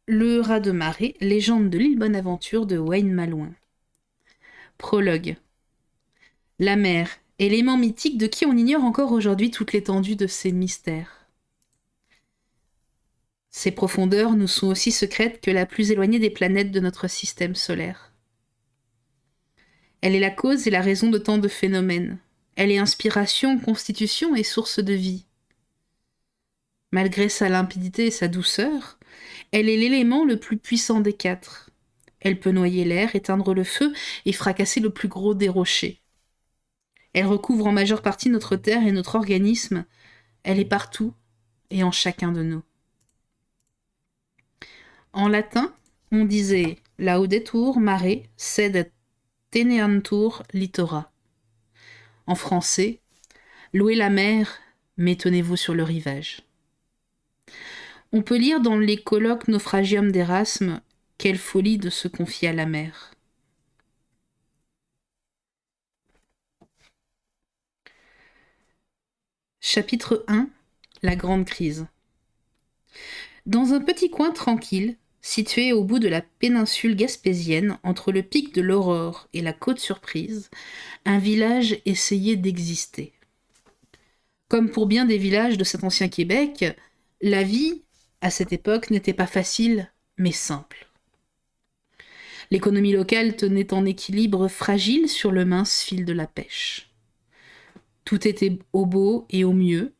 Le raz de marée, légende de l'île Bonaventure de Wayne Malouin. Prologue. La mer, élément mythique de qui on ignore encore aujourd'hui toute l'étendue de ses mystères. Ses profondeurs nous sont aussi secrètes que la plus éloignée des planètes de notre système solaire. Elle est la cause et la raison de tant de phénomènes. Elle est inspiration, constitution et source de vie. Malgré sa limpidité et sa douceur, elle est l'élément le plus puissant des quatre. Elle peut noyer l'air, éteindre le feu et fracasser le plus gros des rochers. Elle recouvre en majeure partie notre terre et notre organisme. Elle est partout et en chacun de nous. En latin, on disait laudetur mare sed teneantur littora. En français, louez la mer, mais tenez-vous sur le rivage. On peut lire dans les colloques Naufragium d'Erasme « Quelle folie de se confier à la mer ». Chapitre 1 – La grande crise. Dans un petit coin tranquille, situé au bout de la péninsule gaspésienne, entre le pic de l'Aurore et la côte Surprise, un village essayait d'exister. Comme pour bien des villages de cet ancien Québec, la vie, à cette époque, n'était pas facile, mais simple. L'économie locale tenait en équilibre fragile sur le mince fil de la pêche. Tout était au beau et au mieux.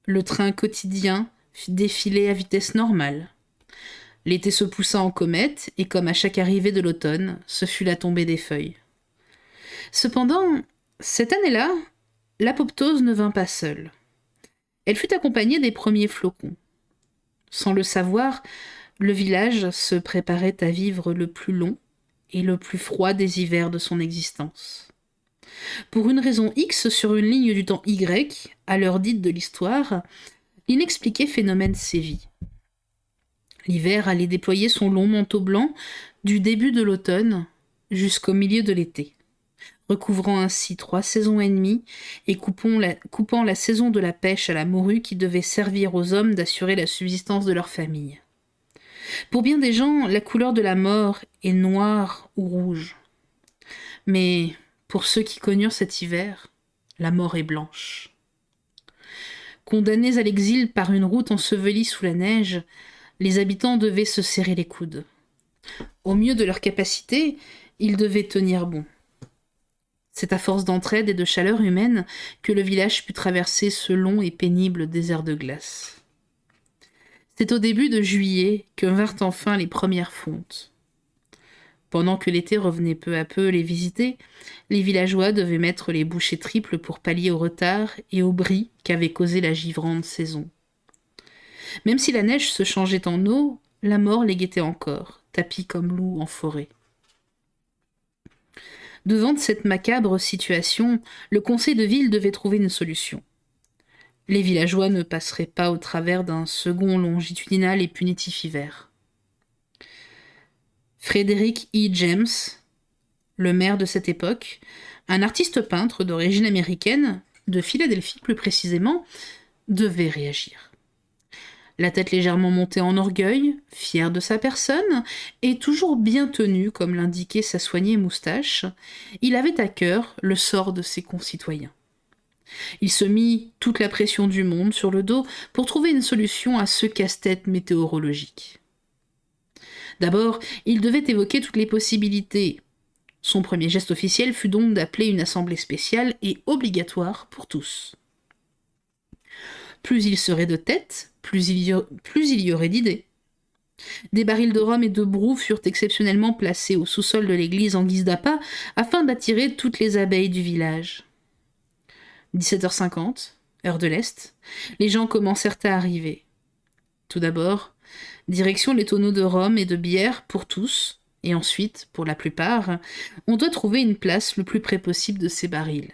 Le train quotidien défilait à vitesse normale. L'été se poussa en comète, et comme à chaque arrivée de l'automne, ce fut la tombée des feuilles. Cependant, cette année-là, l'apoptose ne vint pas seule. Elle fut accompagnée des premiers flocons. Sans le savoir, le village se préparait à vivre le plus long et le plus froid des hivers de son existence. Pour une raison X sur une ligne du temps Y, à l'heure dite de l'histoire, l'inexpliqué phénomène sévit. L'hiver allait déployer son long manteau blanc du début de l'automne jusqu'au milieu de l'été, recouvrant ainsi 3 saisons et demie et coupant la saison de la pêche à la morue qui devait servir aux hommes d'assurer la subsistance de leur famille. Pour bien des gens, la couleur de la mort est noire ou rouge. Mais pour ceux qui connurent cet hiver, la mort est blanche. Condamnés à l'exil par une route ensevelie sous la neige, les habitants devaient se serrer les coudes. Au mieux de leur capacité, ils devaient tenir bon. C'est à force d'entraide et de chaleur humaine que le village put traverser ce long et pénible désert de glace. C'est au début de juillet que vinrent enfin les premières fontes. Pendant que l'été revenait peu à peu les visiter, les villageois devaient mettre les bouchées triples pour pallier au retard et au bris qu'avait causé la givrante saison. Même si la neige se changeait en eau, la mort les guettait encore, tapis comme loups en forêt. Devant cette macabre situation, le conseil de ville devait trouver une solution. Les villageois ne passeraient pas au travers d'un second longitudinal et punitif hiver. Frederick E. James, le maire de cette époque, un artiste peintre d'origine américaine, de Philadelphie plus précisément, devait réagir. La tête légèrement montée en orgueil, fier de sa personne, et toujours bien tenu, comme l'indiquait sa soignée moustache, il avait à cœur le sort de ses concitoyens. Il se mit toute la pression du monde sur le dos pour trouver une solution à ce casse-tête météorologique. D'abord, il devait évoquer toutes les possibilités. Son premier geste officiel fut donc d'appeler une assemblée spéciale et obligatoire pour tous. Plus il serait de tête, plus il y aurait d'idées. Des barils de rhum et de brou furent exceptionnellement placés au sous-sol de l'église en guise d'appât afin d'attirer toutes les abeilles du village. 17h50, heure de l'Est, les gens commencèrent à arriver. Tout d'abord, direction les tonneaux de rhum et de bière pour tous, et ensuite, pour la plupart, on doit trouver une place le plus près possible de ces barils.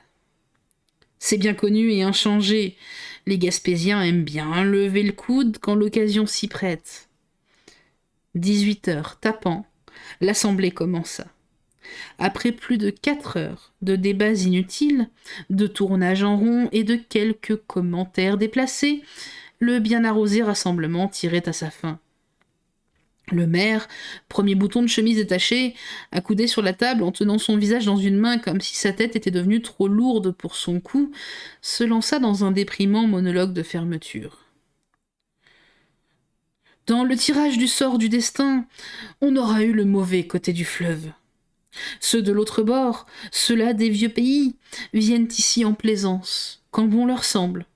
C'est bien connu et inchangé. Les Gaspésiens aiment bien lever le coude quand l'occasion s'y prête. 18h tapant, l'assemblée commença. Après plus de 4 heures de débats inutiles, de tournages en rond et de quelques commentaires déplacés, le bien arrosé rassemblement tirait à sa fin. Le maire, premier bouton de chemise détaché, accoudé sur la table en tenant son visage dans une main comme si sa tête était devenue trop lourde pour son cou, se lança dans un déprimant monologue de fermeture. Dans le tirage du sort du destin, on aura eu le mauvais côté du fleuve. Ceux de l'autre bord, ceux-là des vieux pays, viennent ici en plaisance, quand bon leur semble,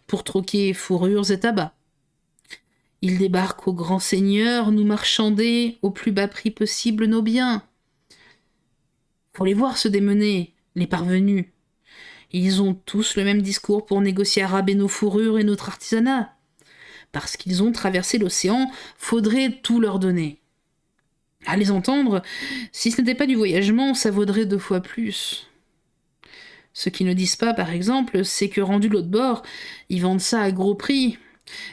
pour troquer fourrures et tabac. Ils débarquent au grand seigneur, nous marchander au plus bas prix possible nos biens. Faut les voir se démener, les parvenus. Ils ont tous le même discours pour négocier à rabais nos fourrures et notre artisanat. Parce qu'ils ont traversé l'océan, faudrait tout leur donner. À les entendre, si ce n'était pas du voyagement, ça vaudrait 2 fois plus. Ce qu'ils ne disent pas, par exemple, c'est que rendu l'autre bord, ils vendent ça à gros prix,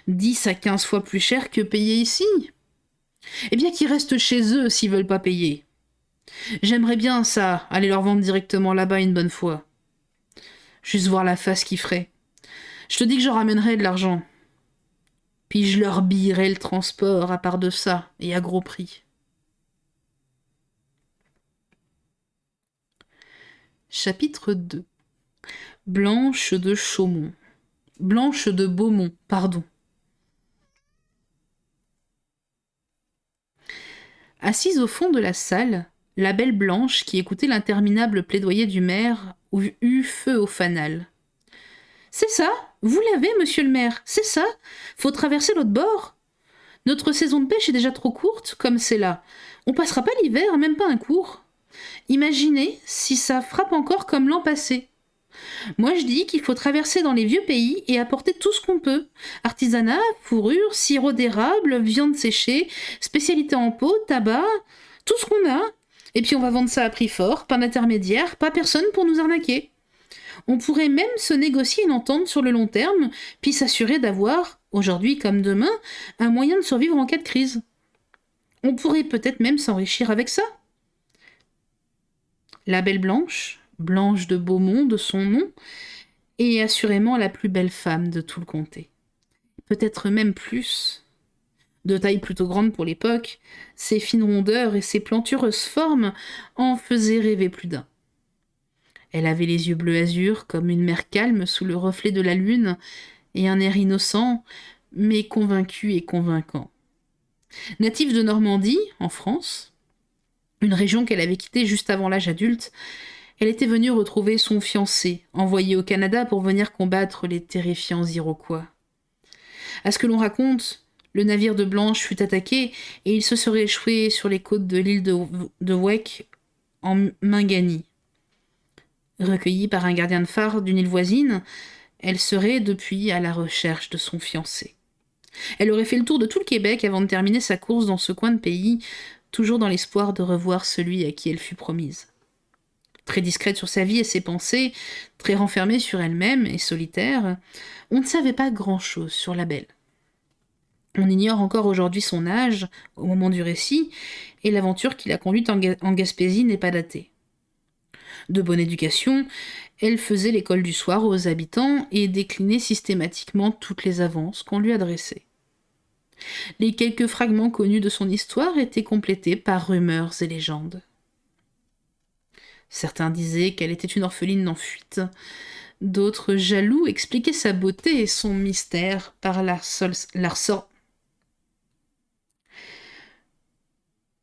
10 à 15 fois plus cher que payer ici. Eh bien qu'ils restent chez eux s'ils veulent pas payer. J'aimerais bien ça, aller leur vendre directement là-bas une bonne fois. Juste voir la face qu'ils feraient. Je te dis que je ramènerai de l'argent. Puis je leur billerai le transport à part de ça, et à gros prix. Chapitre 2. Blanche de Chaumont. Blanche de Beaumont, pardon. Assise au fond de la salle, la belle Blanche, qui écoutait l'interminable plaidoyer du maire, eut feu au fanal. « C'est ça, vous l'avez, monsieur le maire, c'est ça, faut traverser l'autre bord. Notre saison de pêche est déjà trop courte, comme c'est là. On passera pas l'hiver, même pas un cours. Imaginez si ça frappe encore comme l'an passé. Moi je dis qu'il faut traverser dans les vieux pays et apporter tout ce qu'on peut. Artisanat, fourrure, sirop d'érable, viande séchée, spécialité en pot, tabac, tout ce qu'on a. Et puis on va vendre ça à prix fort, pas d'intermédiaire, pas personne pour nous arnaquer. On pourrait même se négocier une entente sur le long terme, puis s'assurer d'avoir, aujourd'hui comme demain, un moyen de survivre en cas de crise. On pourrait peut-être même s'enrichir avec ça. La belle Blanche, Blanche de Beaumont de son nom, est assurément la plus belle femme de tout le comté. Peut-être même plus. De taille plutôt grande pour l'époque, ses fines rondeurs et ses plantureuses formes en faisaient rêver plus d'un. Elle avait les yeux bleu azur comme une mer calme sous le reflet de la lune et un air innocent, mais convaincu et convaincant. Native de Normandie, en France, une région qu'elle avait quittée juste avant l'âge adulte, elle était venue retrouver son fiancé, envoyé au Canada pour venir combattre les terrifiants Iroquois. À ce que l'on raconte, le navire de Blanche fut attaqué et il se serait échoué sur les côtes de l'île de Wake en Mingani. Recueillie par un gardien de phare d'une île voisine, elle serait depuis à la recherche de son fiancé. Elle aurait fait le tour de tout le Québec avant de terminer sa course dans ce coin de pays, toujours dans l'espoir de revoir celui à qui elle fut promise. Très discrète sur sa vie et ses pensées, très renfermée sur elle-même et solitaire, on ne savait pas grand-chose sur la belle. On ignore encore aujourd'hui son âge, au moment du récit, et l'aventure qui l'a conduite en Gaspésie n'est pas datée. De bonne éducation, elle faisait l'école du soir aux habitants et déclinait systématiquement toutes les avances qu'on lui adressait. Les quelques fragments connus de son histoire étaient complétés par rumeurs et légendes. Certains disaient qu'elle était une orpheline en fuite, d'autres, jaloux, expliquaient sa beauté et son mystère par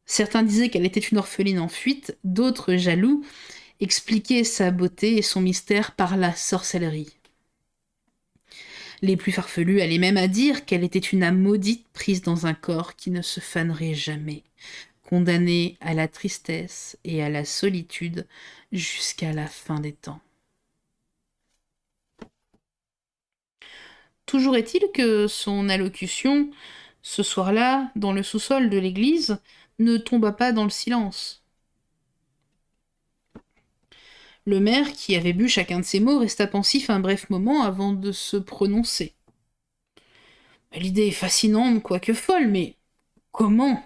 Certains disaient qu'elle était une orpheline en fuite, d'autres, jaloux, expliquaient sa beauté et son mystère par la sorcellerie. Les plus farfelus allaient même à dire qu'elle était une âme maudite prise dans un corps qui ne se fanerait jamais, condamnée à la tristesse et à la solitude jusqu'à la fin des temps. Toujours est-il que son allocution, ce soir-là, dans le sous-sol de l'église, ne tomba pas dans le silence. Le maire, qui avait bu chacun de ces mots, resta pensif un bref moment avant de se prononcer. L'idée est fascinante, quoique folle, mais comment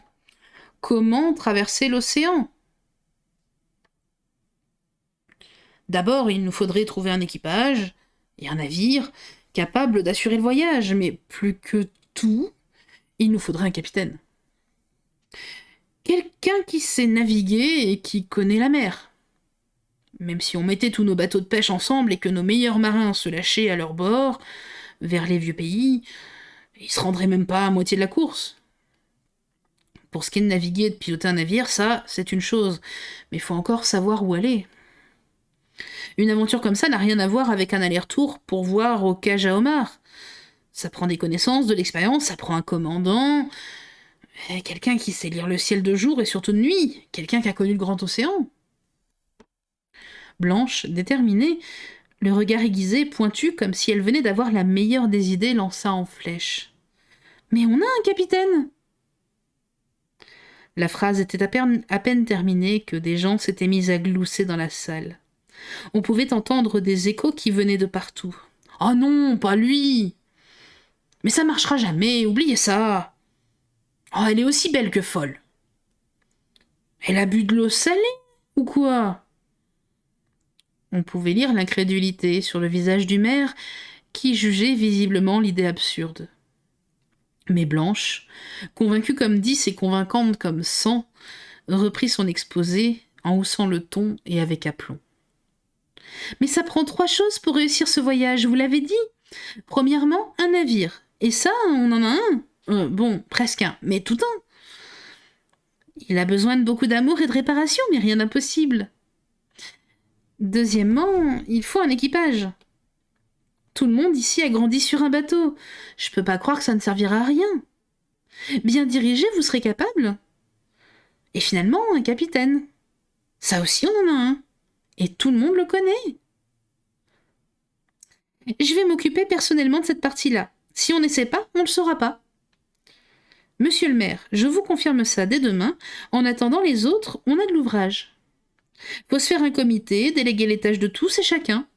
traverser l'océan? D'abord, il nous faudrait trouver un équipage et un navire capable d'assurer le voyage, mais plus que tout, il nous faudrait un capitaine. quelqu'un qui sait naviguer et qui connaît la mer. Même si on mettait tous nos bateaux de pêche ensemble et que nos meilleurs marins se lâchaient à leur bord, vers les vieux pays, ils se rendraient même pas à moitié de la course. Pour ce qui est de naviguer et de piloter un navire, ça, c'est une chose. Mais il faut encore savoir où aller. Une aventure comme ça n'a rien à voir avec un aller-retour pour voir au cage à homard. Ça prend des connaissances, de l'expérience, ça prend un commandant, quelqu'un qui sait lire le ciel de jour et surtout de nuit, quelqu'un qui a connu le grand océan. Blanche, déterminée, le regard aiguisé, pointu, comme si elle venait d'avoir la meilleure des idées, lança en flèche. « Mais on a un capitaine !» La phrase était à peine terminée que des gens s'étaient mis à glousser dans la salle. On pouvait entendre des échos qui venaient de partout. « Oh non, pas lui !»« Mais ça marchera jamais, oubliez ça !»« Oh, elle est aussi belle que folle !»« Elle a bu de l'eau salée, ou quoi ?» On pouvait lire l'incrédulité sur le visage du maire, qui jugeait visiblement l'idée absurde. Mais Blanche, convaincue comme 10 et convaincante comme 100, reprit son exposé en haussant le ton et avec aplomb. « Mais ça prend 3 choses pour réussir ce voyage, vous l'avez dit. Premièrement, un navire. Et ça, on en a un. Bon, presque un, mais tout un. Il a besoin de beaucoup d'amour et de réparation, mais rien d'impossible. Deuxièmement, il faut un équipage. Tout le monde ici a grandi sur un bateau. Je peux pas croire que ça ne servira à rien. Bien dirigé, vous serez capable. Et finalement, un capitaine. Ça aussi, on en a un. Et tout le monde le connaît. Je vais m'occuper personnellement de cette partie-là. Si on n'essaie pas, on ne le saura pas. Monsieur le maire, je vous confirme ça dès demain. En attendant les autres, on a de l'ouvrage. Faut se faire un comité, déléguer les tâches de tous et chacun.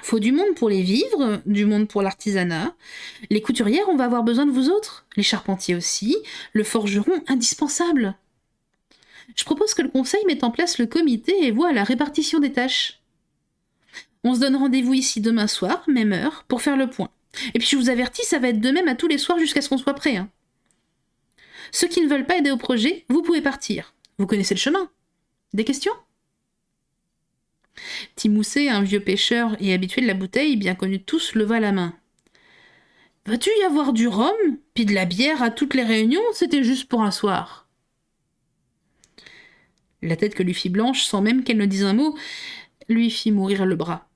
Faut du monde pour les vivres, du monde pour l'artisanat. Les couturières, on va avoir besoin de vous autres. Les charpentiers aussi. Le forgeron, indispensable. Je propose que le conseil mette en place le comité et voie la répartition des tâches. On se donne rendez-vous ici demain soir, même heure, pour faire le point. Et puis je vous avertis, ça va être de même à tous les soirs jusqu'à ce qu'on soit prêt. Hein. Ceux qui ne veulent pas aider au projet, vous pouvez partir. Vous connaissez le chemin. Des questions ? Timousset, un vieux pêcheur et habitué de la bouteille, bien connu de tous, leva la main. « Va-tu y avoir du rhum, puis de la bière à toutes les réunions, c'était juste pour un soir. » La tête que lui fit Blanche, sans même qu'elle ne dise un mot, lui fit mourir le bras.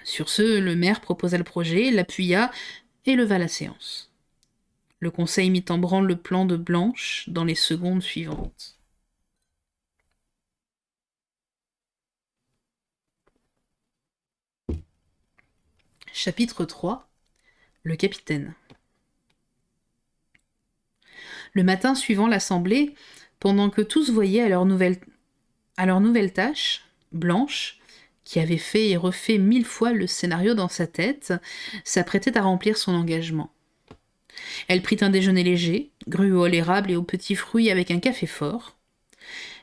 Sur ce, le maire proposa le projet, l'appuya et leva la séance. Le conseil mit en branle le plan de Blanche dans les secondes suivantes. Chapitre 3. Le capitaine. Le matin suivant l'assemblée, pendant que tous voyaient à leur nouvelle tâche, Blanche, qui avait fait et refait 1000 fois le scénario dans sa tête, s'apprêtait à remplir son engagement. Elle prit un déjeuner léger, gruau à l'érable et aux petits fruits avec un café fort.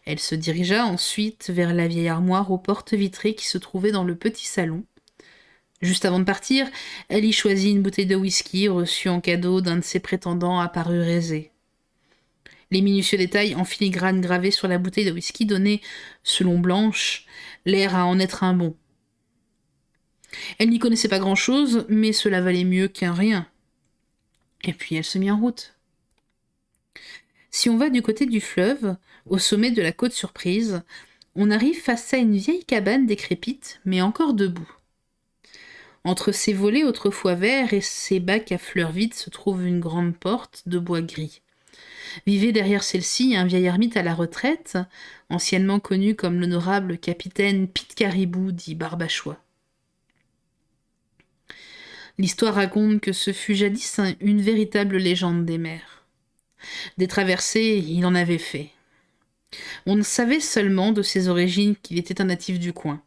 Elle se dirigea ensuite vers la vieille armoire aux portes vitrées qui se trouvait dans le petit salon. Juste avant de partir, elle y choisit une bouteille de whisky reçue en cadeau d'un de ses prétendants apparus aisés. Les minutieux détails en filigrane gravés sur la bouteille de whisky donnaient, selon Blanche, l'air à en être un bon. Elle n'y connaissait pas grand-chose, mais cela valait mieux qu'un rien. Et puis elle se mit en route. Si on va du côté du fleuve, au sommet de la côte Surprise, on arrive face à une vieille cabane décrépite, mais encore debout. Entre ses volets autrefois verts et ses bacs à fleurs vides se trouve une grande porte de bois gris. Vivait derrière celle-ci un vieil ermite à la retraite, anciennement connu comme l'honorable capitaine Pete Caribou dit Barbachois. L'histoire raconte que ce fut jadis une véritable légende des mers. Des traversées, il en avait fait. On ne savait seulement de ses origines qu'il était un natif du coin.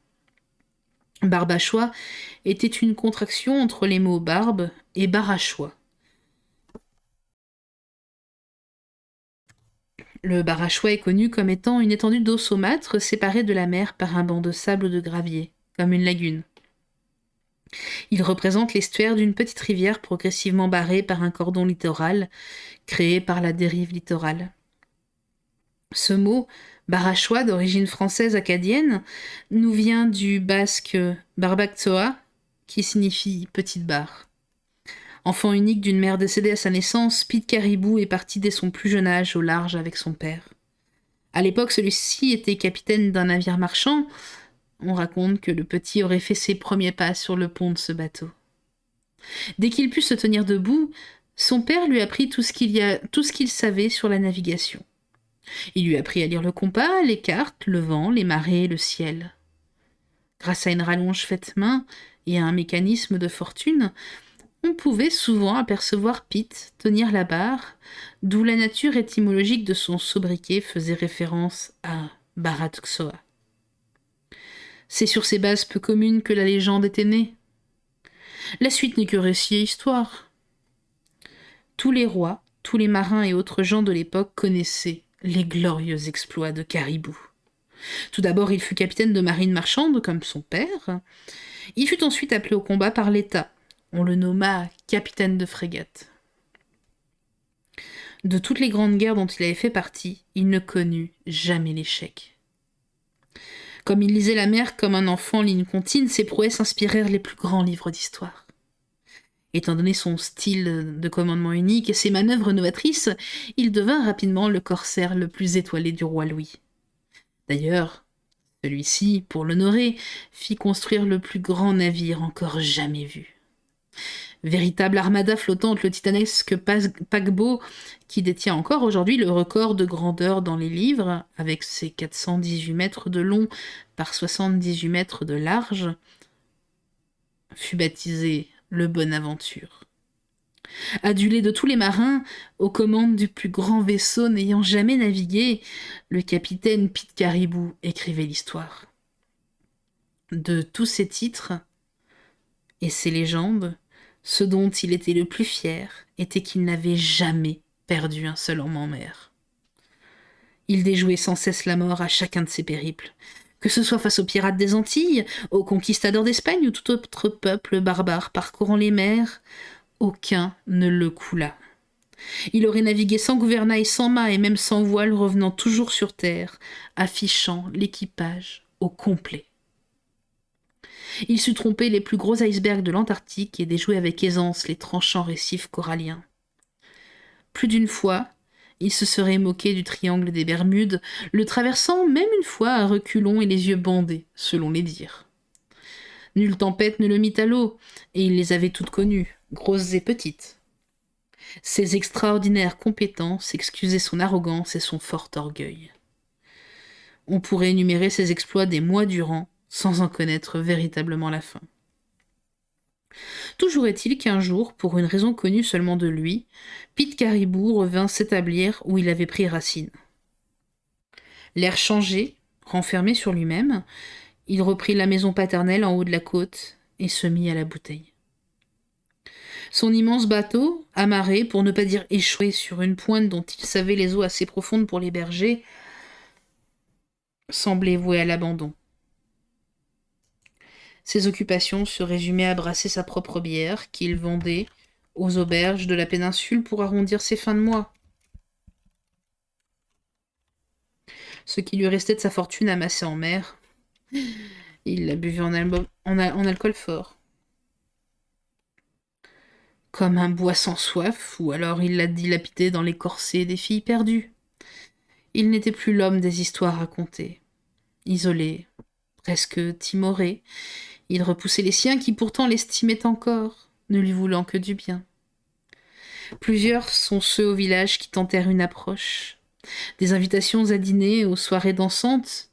Barbachois était une contraction entre les mots barbe et barachois. Le barachois est connu comme étant une étendue d'eau saumâtre séparée de la mer par un banc de sable ou de gravier, comme une lagune. Il représente l'estuaire d'une petite rivière progressivement barrée par un cordon littoral, créé par la dérive littorale. Ce mot, barachois d'origine française acadienne, nous vient du basque barbacoa, qui signifie petite barre. Enfant unique d'une mère décédée à sa naissance, Pete Caribou est parti dès son plus jeune âge au large avec son père. À l'époque, celui-ci était capitaine d'un navire marchand. On raconte que le petit aurait fait ses premiers pas sur le pont de ce bateau. Dès qu'il put se tenir debout, son père lui apprit tout ce qu'il savait sur la navigation. Il lui apprit à lire le compas, les cartes, le vent, les marées, le ciel. Grâce à une rallonge faite main et à un mécanisme de fortune, on pouvait souvent apercevoir Pete tenir la barre, d'où la nature étymologique de son sobriquet faisait référence à Baratxoa. C'est sur ces bases peu communes que la légende était née. La suite n'est que récit et histoire. Tous les rois, tous les marins et autres gens de l'époque connaissaient les glorieux exploits de Caribou. Tout d'abord, il fut capitaine de marine marchande, comme son père. Il fut ensuite appelé au combat par l'État. On le nomma capitaine de frégate. De toutes les grandes guerres dont il avait fait partie, il ne connut jamais l'échec. Comme il lisait la mer comme un enfant ligne contine, ses prouesses inspirèrent les plus grands livres d'histoire. Étant donné son style de commandement unique et ses manœuvres novatrices, il devint rapidement le corsaire le plus étoilé du roi Louis. D'ailleurs, celui-ci, pour l'honorer, fit construire le plus grand navire encore jamais vu. Véritable armada flottante, le titanesque paquebot qui détient encore aujourd'hui le record de grandeur dans les livres, avec ses 418 mètres de long par 78 mètres de large, fut baptisé le Bonaventure. Adulé de tous les marins, aux commandes du plus grand vaisseau n'ayant jamais navigué, le capitaine Pete Caribou écrivait l'histoire. De tous ses titres et ses légendes, ce dont il était le plus fier était qu'il n'avait jamais perdu un seul homme en mer. Il déjouait sans cesse la mort à chacun de ses périples, que ce soit face aux pirates des Antilles, aux conquistadors d'Espagne ou tout autre peuple barbare parcourant les mers, aucun ne le coula. Il aurait navigué sans gouvernail, sans mât et même sans voile, revenant toujours sur terre, affichant l'équipage au complet. Il sut tromper les plus gros icebergs de l'Antarctique et déjouer avec aisance les tranchants récifs coralliens. Plus d'une fois, il se serait moqué du triangle des Bermudes, le traversant même une fois à reculons et les yeux bandés, selon les dires. Nulle tempête ne le mit à l'eau, et il les avait toutes connues, grosses et petites. Ses extraordinaires compétences excusaient son arrogance et son fort orgueil. On pourrait énumérer ses exploits des mois durant, sans en connaître véritablement la fin. Toujours est-il qu'un jour, pour une raison connue seulement de lui, Pete Caribou revint s'établir où il avait pris racine. L'air changé, renfermé sur lui-même, il reprit la maison paternelle en haut de la côte et se mit à la bouteille. Son immense bateau, amarré, pour ne pas dire échoué sur une pointe dont il savait les eaux assez profondes pour l'héberger, semblait voué à l'abandon. Ses occupations se résumaient à brasser sa propre bière, qu'il vendait aux auberges de la péninsule pour arrondir ses fins de mois. Ce qui lui restait de sa fortune amassée en mer, il la buvait en alcool fort. Comme un bois sans soif, ou alors il la dilapidait dans les corsets des filles perdues. Il n'était plus l'homme des histoires racontées. Isolé, presque timoré, il repoussait les siens qui pourtant l'estimaient encore, ne lui voulant que du bien. Plusieurs sont ceux au village qui tentèrent une approche. Des invitations à dîner, aux soirées dansantes,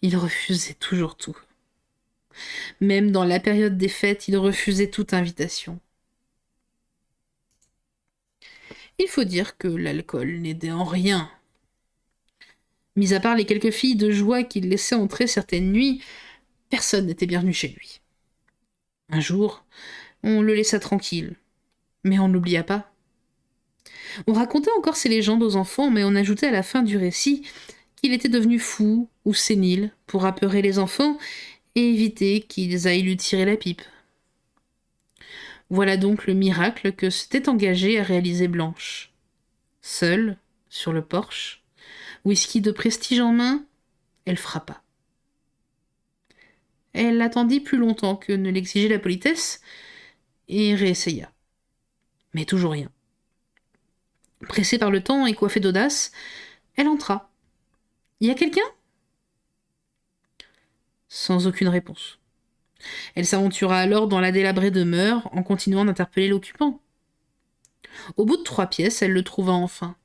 il refusait toujours tout. Même dans la période des fêtes, il refusait toute invitation. Il faut dire que l'alcool n'aidait en rien. Mis à part les quelques filles de joie qu'il laissait entrer certaines nuits, personne n'était bienvenu chez lui. Un jour, on le laissa tranquille, mais on n'oublia pas. On racontait encore ces légendes aux enfants, mais on ajoutait à la fin du récit qu'il était devenu fou ou sénile pour apeurer les enfants et éviter qu'ils aillent lui tirer la pipe. Voilà donc le miracle que s'était engagée à réaliser Blanche. Seule, sur le porche, Whisky de prestige en main, elle frappa. Elle attendit plus longtemps que ne l'exigeait la politesse et réessaya. Mais toujours rien. Pressée par le temps et coiffée d'audace, elle entra. « Y a quelqu'un » Sans aucune réponse. Elle s'aventura alors dans la délabrée demeure en continuant d'interpeller l'occupant. Au bout de 3 pièces, elle le trouva enfin.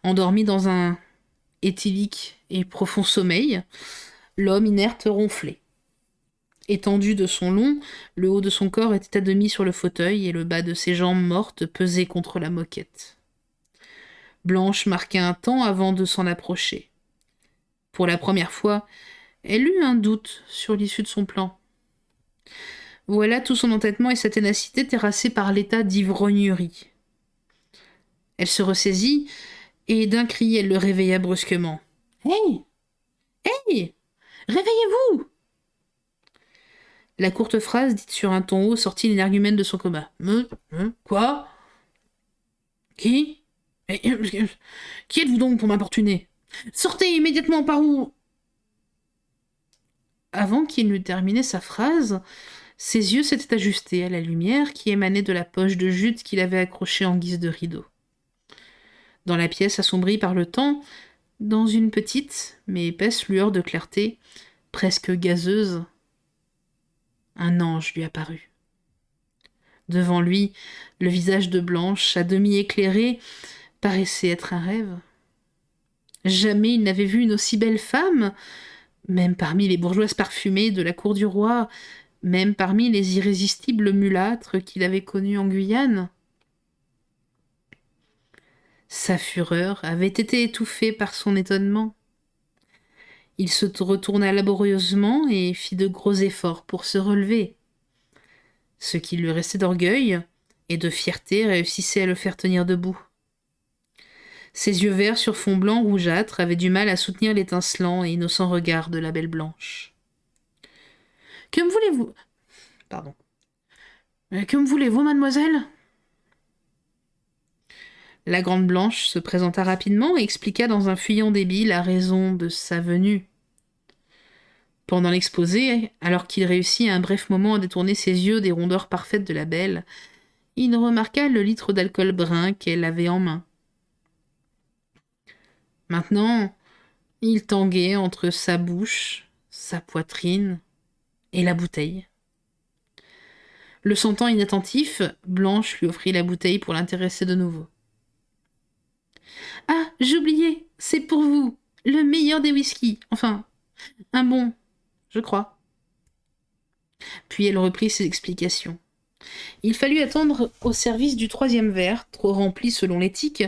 Endormi dans un éthylique et profond sommeil, l'homme inerte ronflait. Étendu de son long, le haut de son corps était à demi sur le fauteuil et le bas de ses jambes mortes pesait contre la moquette. Blanche marqua un temps avant de s'en approcher. Pour la première fois, elle eut un doute sur l'issue de son plan. Voilà tout son entêtement et sa ténacité terrassés par l'état d'ivrognerie. Elle se ressaisit, et d'un cri, elle le réveilla brusquement. « Hey! Hey! Réveillez-vous » La courte phrase, dite sur un ton haut, sortit l'énergumène de son coma. « Quoi ? Qui ? Qui êtes-vous donc pour m'importuner ? Sortez immédiatement par où ?» Avant qu'il n'eût terminé sa phrase, ses yeux s'étaient ajustés à la lumière qui émanait de la poche de jute qu'il avait accrochée en guise de rideau. Dans la pièce assombrie par le temps, dans une petite mais épaisse lueur de clarté, presque gazeuse, un ange lui apparut. Devant lui, le visage de Blanche, à demi éclairé, paraissait être un rêve. Jamais il n'avait vu une aussi belle femme, même parmi les bourgeoises parfumées de la cour du roi, même parmi les irrésistibles mulâtres qu'il avait connus en Guyane. Sa fureur avait été étouffée par son étonnement. Il se retourna laborieusement et fit de gros efforts pour se relever. Ce qui lui restait d'orgueil et de fierté réussissait à le faire tenir debout. Ses yeux verts sur fond blanc rougeâtre avaient du mal à soutenir l'étincelant et innocent regard de la belle Blanche. « Que me voulez-vous ? Pardon. Que me voulez-vous, mademoiselle ?» La grande Blanche se présenta rapidement et expliqua dans un fuyant débit la raison de sa venue. Pendant l'exposé, alors qu'il réussit à un bref moment à détourner ses yeux des rondeurs parfaites de la belle, il remarqua le litre d'alcool brun qu'elle avait en main. Maintenant, il tanguait entre sa bouche, sa poitrine et la bouteille. Le sentant inattentif, Blanche lui offrit la bouteille pour l'intéresser de nouveau. « Ah, j'oubliais, c'est pour vous, le meilleur des whisky, enfin, un bon, je crois. » Puis elle reprit ses explications. Il fallut attendre au service du 3e verre, trop rempli selon l'éthique,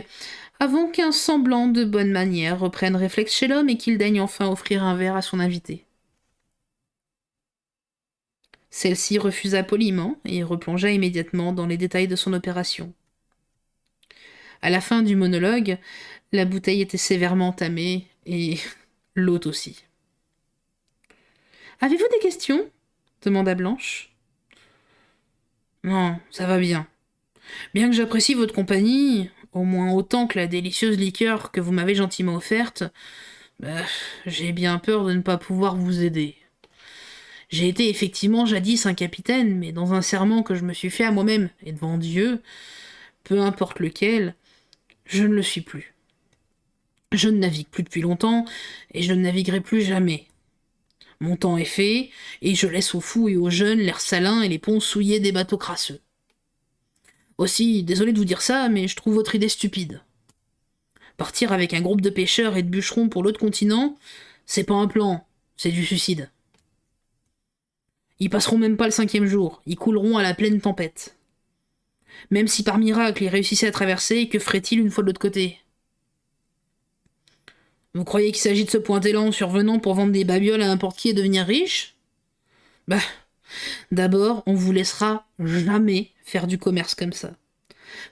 avant qu'un semblant de bonne manière reprenne réflexe chez l'homme et qu'il daigne enfin offrir un verre à son invité. Celle-ci refusa poliment et replongea immédiatement dans les détails de son opération. À la fin du monologue, la bouteille était sévèrement entamée et l'hôte aussi. « Avez-vous des questions ?» demanda Blanche. « Non, ça va bien. Bien que j'apprécie votre compagnie, au moins autant que la délicieuse liqueur que vous m'avez gentiment offerte, j'ai bien peur de ne pas pouvoir vous aider. J'ai été effectivement jadis un capitaine, mais dans un serment que je me suis fait à moi-même et devant Dieu, peu importe lequel, je ne le suis plus. Je ne navigue plus depuis longtemps, et je ne naviguerai plus jamais. Mon temps est fait, et je laisse aux fous et aux jeunes l'air salin et les ponts souillés des bateaux crasseux. Aussi, désolé de vous dire ça, mais je trouve votre idée stupide. Partir avec un groupe de pêcheurs et de bûcherons pour l'autre continent, c'est pas un plan, c'est du suicide. Ils passeront même pas le 5e jour, ils couleront à la pleine tempête. Même si par miracle ils réussissaient à traverser, que feraient-ils une fois de l'autre côté ? Vous croyez qu'il s'agit de se pointer là en survenant pour vendre des babioles à n'importe qui et devenir riche ? D'abord, on vous laissera jamais faire du commerce comme ça.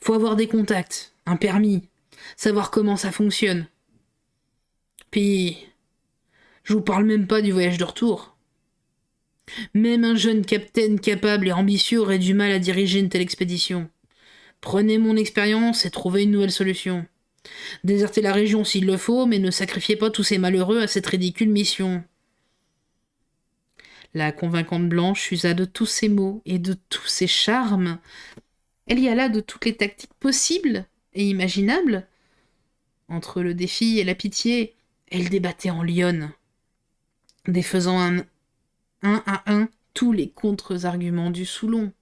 Faut avoir des contacts, un permis, savoir comment ça fonctionne. Puis, je vous parle même pas du voyage de retour. Même un jeune capitaine capable et ambitieux aurait du mal à diriger une telle expédition. Prenez mon expérience et trouvez une nouvelle solution. Désertez la région s'il le faut, mais ne sacrifiez pas tous ces malheureux à cette ridicule mission. » La convaincante Blanche usa de tous ses mots et de tous ses charmes. Elle y alla de toutes les tactiques possibles et imaginables. Entre le défi et la pitié, elle débattait en lionne, défaisant un à un tous les contre-arguments du Soulon.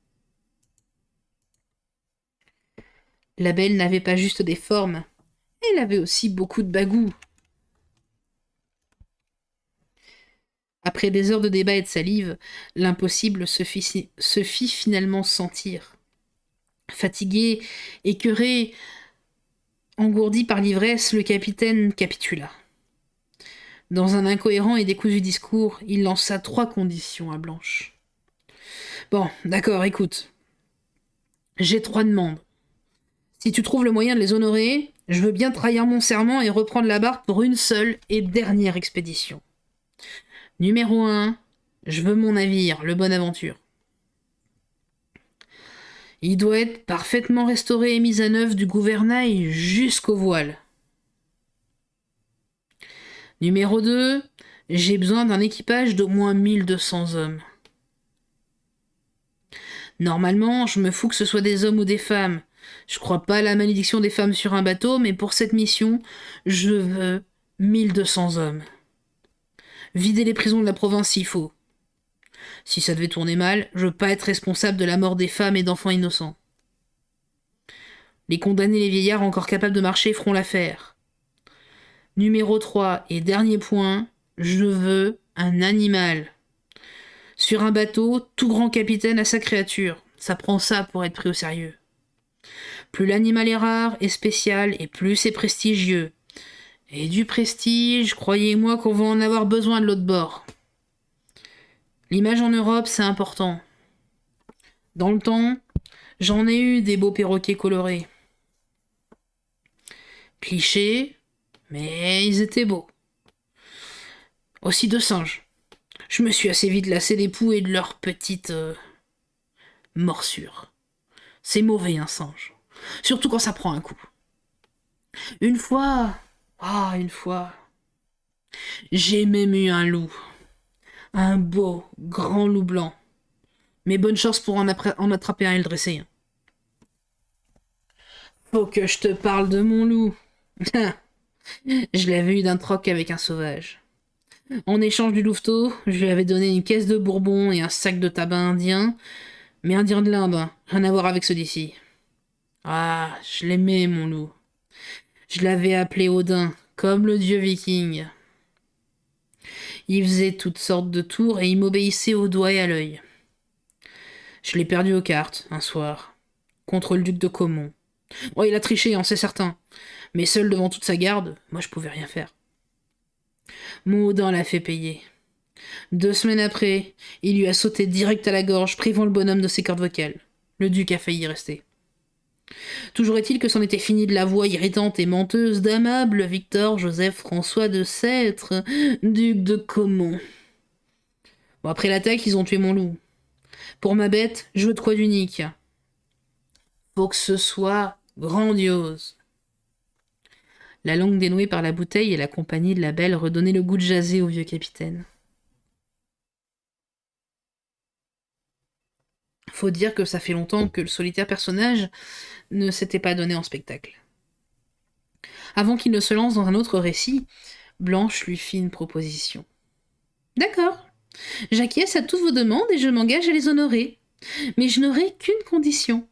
La belle n'avait pas juste des formes, elle avait aussi beaucoup de bagou. Après des heures de débat et de salive, l'impossible se fit finalement sentir. Fatigué, écœuré, engourdi par l'ivresse, le capitaine capitula. Dans un incohérent et décousu discours, il lança 3 conditions à Blanche. « Bon, d'accord, écoute. J'ai 3 demandes. Si tu trouves le moyen de les honorer, je veux bien trahir mon serment et reprendre la barque pour une seule et dernière expédition. Numéro 1, je veux mon navire, le Bonaventure. Il doit être parfaitement restauré et mis à neuf du gouvernail jusqu'aux voiles. Numéro 2, j'ai besoin d'un équipage d'au moins 1200 hommes. Normalement, je me fous que ce soit des hommes ou des femmes. Je crois pas à la malédiction des femmes sur un bateau, mais pour cette mission, je veux 1200 hommes. Vider les prisons de la province s'il faut. Si ça devait tourner mal, je veux pas être responsable de la mort des femmes et d'enfants innocents. Les condamnés, les vieillards encore capables de marcher feront l'affaire. Numéro 3 et dernier point, je veux un animal. Sur un bateau, tout grand capitaine a sa créature. Ça prend ça pour être pris au sérieux. Plus l'animal est rare et spécial, et plus c'est prestigieux. Et du prestige, croyez-moi qu'on va en avoir besoin de l'autre bord. L'image en Europe, c'est important. Dans le temps, j'en ai eu des beaux perroquets colorés. Clichés, mais ils étaient beaux. Aussi de singes. Je me suis assez vite lassé des poux et de leurs petites morsures. C'est mauvais un singe. Surtout quand ça prend un coup. Une fois, j'ai même eu un loup. Un beau, grand loup blanc. Mais bonne chance pour en attraper un et le dresser. Faut que je te parle de mon loup. Je l'avais eu d'un troc avec un sauvage. En échange du louveteau, je lui avais donné une caisse de bourbon et un sac de tabac indien, mais indien de l'Inde, hein, rien à voir avec ceux d'ici. Ah, je l'aimais, mon loup. Je l'avais appelé Odin, comme le dieu viking. Il faisait toutes sortes de tours et il m'obéissait au doigt et à l'œil. Je l'ai perdu aux cartes, un soir, contre le duc de Caumont. Oh, il a triché, hein, c'est certain. Mais seul devant toute sa garde, moi je pouvais rien faire. Mon Odin l'a fait payer. 2 semaines après, il lui a sauté direct à la gorge, privant le bonhomme de ses cordes vocales. Le duc a failli y rester. Toujours est-il que c'en était fini de la voix irritante et menteuse d'amable Victor Joseph François de Sètre, duc de Caumont. Bon, après l'attaque, ils ont tué mon loup. Pour ma bête, je veux de quoi d'unique. Faut que ce soit grandiose. La langue dénouée par la bouteille et la compagnie de la belle redonnaient le goût de jaser au vieux capitaine. Faut dire que ça fait longtemps que le solitaire personnage ne s'était pas donné en spectacle. Avant qu'il ne se lance dans un autre récit, Blanche lui fit une proposition. « D'accord, j'acquiesce à toutes vos demandes et je m'engage à les honorer. Mais je n'aurai qu'une condition.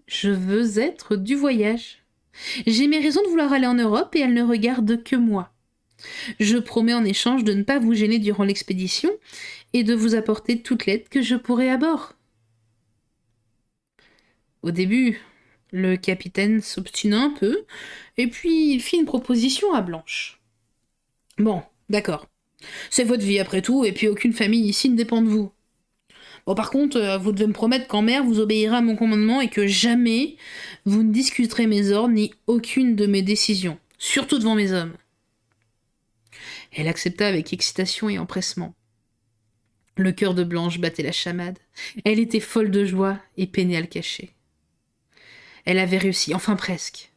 Je veux être du voyage. J'ai mes raisons de vouloir aller en Europe et elles ne regardent que moi. Je promets en échange de ne pas vous gêner durant l'expédition et de vous apporter toute l'aide que je pourrai à bord. » Au début, le capitaine s'obstina un peu, et puis il fit une proposition à Blanche. « Bon, d'accord. C'est votre vie après tout, et puis aucune famille ici ne dépend de vous. Bon, par contre, vous devez me promettre qu'en mer, vous obéirez à mon commandement et que jamais vous ne discuterez mes ordres ni aucune de mes décisions, surtout devant mes hommes. » Elle accepta avec excitation et empressement. Le cœur de Blanche battait la chamade. Elle était folle de joie et peinait à le cacher. Elle avait réussi, enfin presque.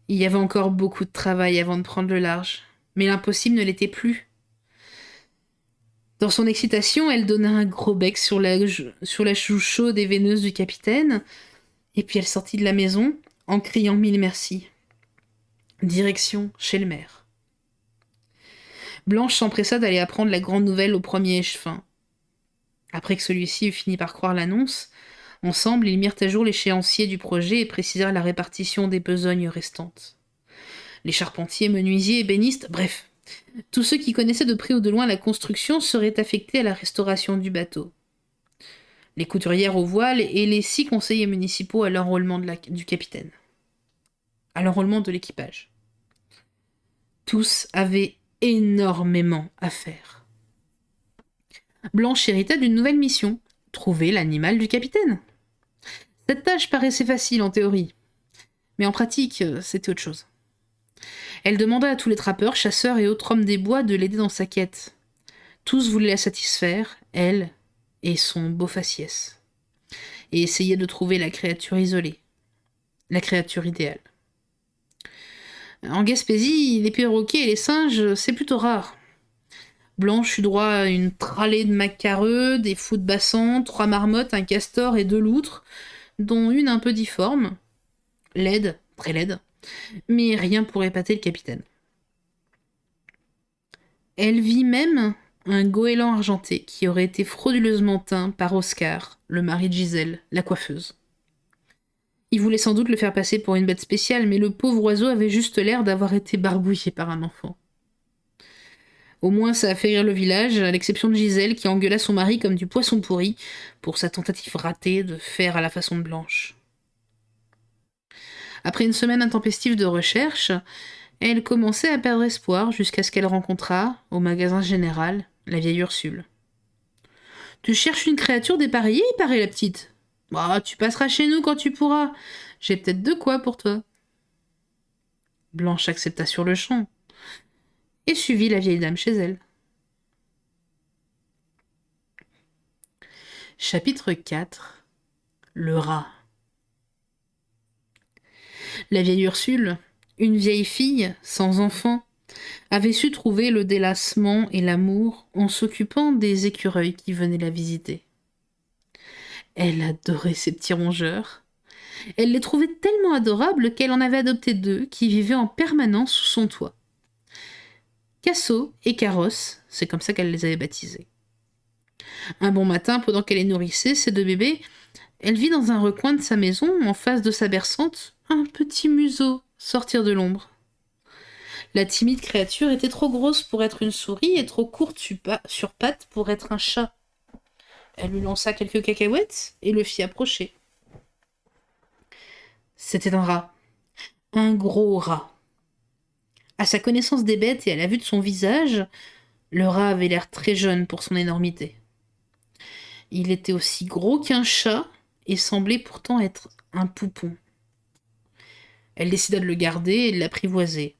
Il y avait encore beaucoup de travail avant de prendre le large, mais l'impossible ne l'était plus. Dans son excitation, elle donna un gros bec sur la joue chaude et veineuse du capitaine, et puis elle sortit de la maison en criant mille merci. Direction chez le maire. Blanche s'empressa d'aller apprendre la grande nouvelle au premier échevin. Après que celui-ci eut fini par croire l'annonce, ensemble ils mirent à jour l'échéancier du projet et précisèrent la répartition des besognes restantes. Les charpentiers, menuisiers, ébénistes, bref, tous ceux qui connaissaient de près ou de loin la construction seraient affectés à la restauration du bateau. Les couturières aux voiles et les 6 conseillers municipaux à l'enrôlement du capitaine. À l'enrôlement de l'équipage. Tous avaient énormément à faire. Blanche hérita d'une nouvelle mission, trouver l'animal du capitaine. Cette tâche paraissait facile en théorie, mais en pratique, c'était autre chose. Elle demanda à tous les trappeurs, chasseurs et autres hommes des bois de l'aider dans sa quête. Tous voulaient la satisfaire, elle et son beau faciès, et essayaient de trouver la créature isolée, la créature idéale. En Gaspésie, les perroquets et les singes, c'est plutôt rare. Blanche eut droit à une tralée de macareux, des fous de bassan, 3 marmottes, un castor et 2 loutres, dont une un peu difforme, laide, très laide, mais rien pour épater le capitaine. Elle vit même un goéland argenté qui aurait été frauduleusement teint par Oscar, le mari de Gisèle, la coiffeuse. Il voulait sans doute le faire passer pour une bête spéciale, mais le pauvre oiseau avait juste l'air d'avoir été barbouillé par un enfant. Au moins, ça a fait rire le village, à l'exception de Gisèle, qui engueula son mari comme du poisson pourri pour sa tentative ratée de faire à la façon de Blanche. Après une semaine intempestive de recherche, elle commençait à perdre espoir jusqu'à ce qu'elle rencontrât, au magasin général, la vieille Ursule. « Tu cherches une créature dépareillée, paraît la petite. Bah, tu passeras chez nous quand tu pourras. J'ai peut-être de quoi pour toi. » Blanche accepta sur le champ et suivit la vieille dame chez elle. Chapitre 4. Le rat. La vieille Ursule, une vieille fille, sans enfant, avait su trouver le délassement et l'amour en s'occupant des écureuils qui venaient la visiter. Elle adorait ces petits rongeurs. Elle les trouvait tellement adorables qu'elle en avait adopté 2 qui vivaient en permanence sous son toit. Casso et Carrosse, c'est comme ça qu'elle les avait baptisés. Un bon matin, pendant qu'elle les nourrissait, ces 2 bébés, elle vit dans un recoin de sa maison, en face de sa berçante, un petit museau sortir de l'ombre. La timide créature était trop grosse pour être une souris et trop courte sur pattes pour être un chat. Elle lui lança quelques cacahuètes et le fit approcher. C'était un rat. Un gros rat. À sa connaissance des bêtes et à la vue de son visage, le rat avait l'air très jeune pour son énormité. Il était aussi gros qu'un chat et semblait pourtant être un poupon. Elle décida de le garder et de l'apprivoiser.